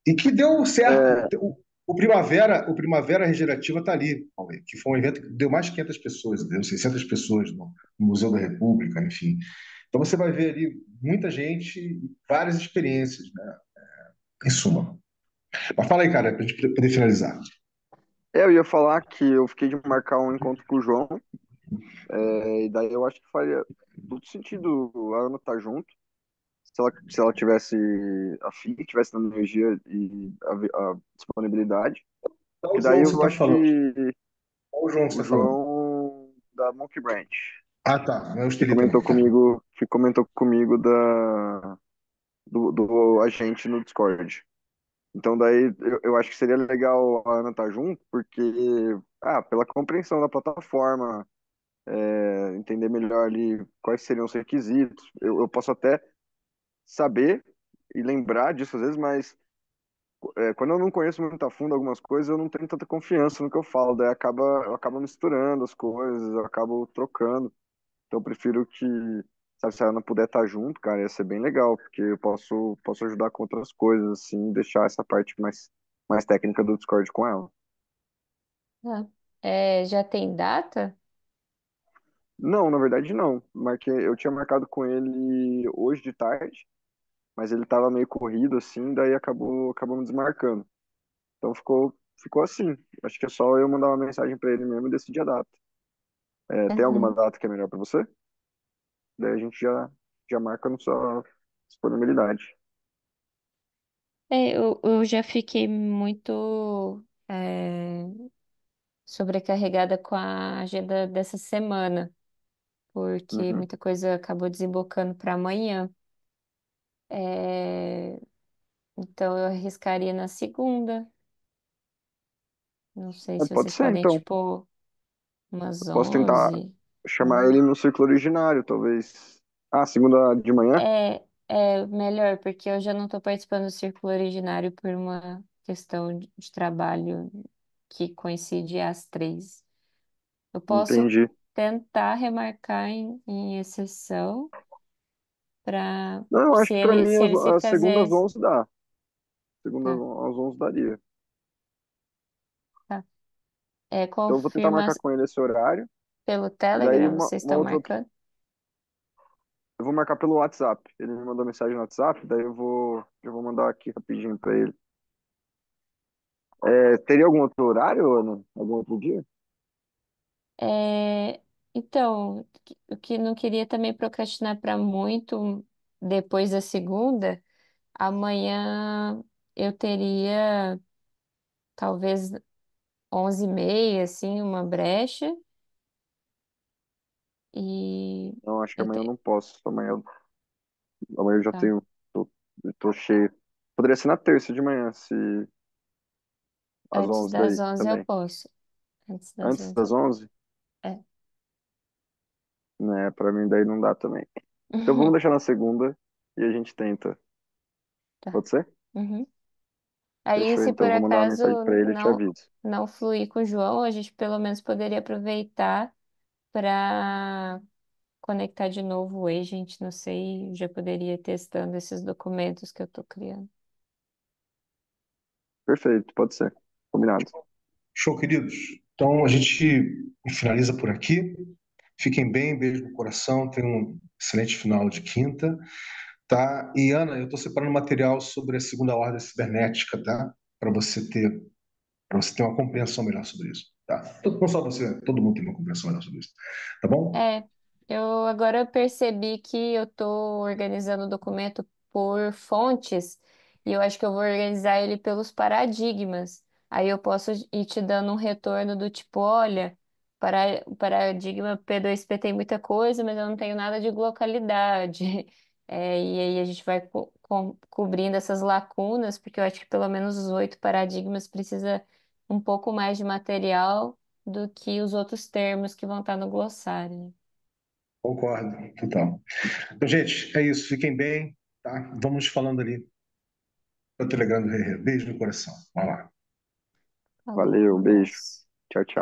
Speaker 1: E que deu certo.
Speaker 3: É,
Speaker 1: O Primavera Regenerativa está ali, Cauê, que foi um evento que deu mais de 500 pessoas, deu 600 pessoas no Museu da República, enfim. Então você vai ver ali muita gente, várias experiências, né? Em suma. Mas fala aí, cara, para a gente poder finalizar.
Speaker 3: eu ia falar que eu fiquei de marcar um encontro com o João, e daí eu acho que faria todo sentido a Ana estar junto, se ela tivesse afim, tivesse dando energia e a disponibilidade.
Speaker 1: Qual
Speaker 3: Que
Speaker 1: o
Speaker 3: daí
Speaker 1: João você
Speaker 3: eu
Speaker 1: está
Speaker 3: acho
Speaker 1: falando?
Speaker 3: que
Speaker 1: Qual o João você
Speaker 3: o
Speaker 1: está falando?
Speaker 3: João da Monkey Branch,
Speaker 1: Ah, tá. Não é o Estelita, não. Tá.
Speaker 3: que comentou comigo do agente no Discord. Então daí eu acho que seria legal a Ana estar junto, porque pela compreensão da plataforma, entender melhor ali quais seriam os requisitos. Eu posso até saber e lembrar disso às vezes, mas quando eu não conheço muito a fundo algumas coisas, eu não tenho tanta confiança no que eu falo, daí eu acabo misturando as coisas, eu acabo trocando. Então eu prefiro que, sabe, se a Ana puder estar junto, cara, ia ser bem legal, porque eu posso ajudar com outras coisas, assim, deixar essa parte mais técnica do Discord com ela.
Speaker 2: Ah, já tem data?
Speaker 3: Não, na verdade não. Eu tinha marcado com ele hoje de tarde, mas ele tava meio corrido assim, daí acabou me desmarcando. Então ficou assim. Acho que é só eu mandar uma mensagem pra ele mesmo e decidir a data. É, tem alguma
Speaker 2: Uhum.
Speaker 3: data que é melhor pra você? Daí a gente já marca na sua disponibilidade.
Speaker 2: Eu já fiquei muito sobrecarregada com a agenda dessa semana, porque
Speaker 3: Uhum.
Speaker 2: muita coisa acabou desembocando para amanhã. É, então eu arriscaria na segunda. Não sei se
Speaker 3: Pode
Speaker 2: vocês
Speaker 3: ser,
Speaker 2: podem,
Speaker 3: então.
Speaker 2: tipo, umas
Speaker 3: Eu posso tentar
Speaker 2: 11.
Speaker 3: chamar
Speaker 2: Ou...
Speaker 3: ele no círculo originário, talvez. Ah, segunda de manhã?
Speaker 2: É melhor, porque eu já não estou participando do círculo originário por uma questão de trabalho que coincide às 3. Eu posso
Speaker 3: Entendi.
Speaker 2: tentar remarcar em exceção para
Speaker 3: Não, eu acho
Speaker 2: se
Speaker 3: que pra
Speaker 2: ele
Speaker 3: mim
Speaker 2: se ele se
Speaker 3: as segundas
Speaker 2: fazer.
Speaker 3: 11 dá. Segundas
Speaker 2: Tá,
Speaker 3: às 11 daria.
Speaker 2: tá.
Speaker 3: Então eu vou tentar
Speaker 2: Confirma
Speaker 3: marcar com ele esse horário.
Speaker 2: pelo
Speaker 3: E daí
Speaker 2: Telegram, vocês
Speaker 3: uma
Speaker 2: estão
Speaker 3: outra.
Speaker 2: marcando?
Speaker 3: Eu vou marcar pelo WhatsApp. Ele me mandou mensagem no WhatsApp, daí eu vou mandar aqui rapidinho pra ele. Teria algum outro horário, Ana? Algum outro dia?
Speaker 2: É, então, o que não queria também procrastinar para muito depois da segunda, amanhã eu teria talvez 11h30, assim, uma brecha, e
Speaker 3: Não, acho que
Speaker 2: eu
Speaker 3: amanhã eu
Speaker 2: te...
Speaker 3: não posso. Amanhã eu já
Speaker 2: tá.
Speaker 3: tô cheio. Poderia ser na terça de manhã, se às
Speaker 2: Antes
Speaker 3: 11
Speaker 2: das
Speaker 3: daí
Speaker 2: 11 eu
Speaker 3: também.
Speaker 2: posso. Antes das
Speaker 3: Antes
Speaker 2: 11
Speaker 3: das
Speaker 2: eu...
Speaker 3: 11,
Speaker 2: É.
Speaker 3: né? Pra mim daí não dá também. Então vamos deixar na segunda e a gente tenta.
Speaker 2: Tá.
Speaker 3: Pode ser?
Speaker 2: Uhum. Aí,
Speaker 3: Fechou,
Speaker 2: se
Speaker 3: então
Speaker 2: por
Speaker 3: eu vou mandar uma
Speaker 2: acaso
Speaker 3: mensagem pra ele e te
Speaker 2: não
Speaker 3: aviso.
Speaker 2: não fluir com o João, a gente pelo menos poderia aproveitar para conectar de novo o agent, não sei, já poderia ir testando esses documentos que eu estou criando.
Speaker 3: Perfeito, pode ser. Combinado.
Speaker 1: Show, queridos. Então a gente finaliza por aqui. Fiquem bem, beijo no coração. Tenham um excelente final de quinta, tá? E Ana, eu estou separando material sobre a segunda ordem cibernética, tá? Para você ter uma compreensão melhor sobre isso, tá? Não só você, todo mundo tem uma compreensão melhor sobre isso, tá bom?
Speaker 2: É, eu agora percebi que eu estou organizando o documento por fontes e eu acho que eu vou organizar ele pelos paradigmas. Aí eu posso ir te dando um retorno do tipo, olha, o paradigma P2P tem muita coisa, mas eu não tenho nada de localidade. E aí a gente vai cobrindo essas lacunas, porque eu acho que pelo menos os 8 paradigmas precisa um pouco mais de material do que os outros termos que vão estar no glossário, né?
Speaker 1: Concordo, total. Então, gente, é isso. Fiquem bem, tá? Vamos falando ali no Telegram do Rei. Beijo no coração. Vai lá.
Speaker 2: Falou,
Speaker 3: Valeu,
Speaker 2: um
Speaker 3: beijo.
Speaker 2: abraço.
Speaker 3: Tchau, tchau.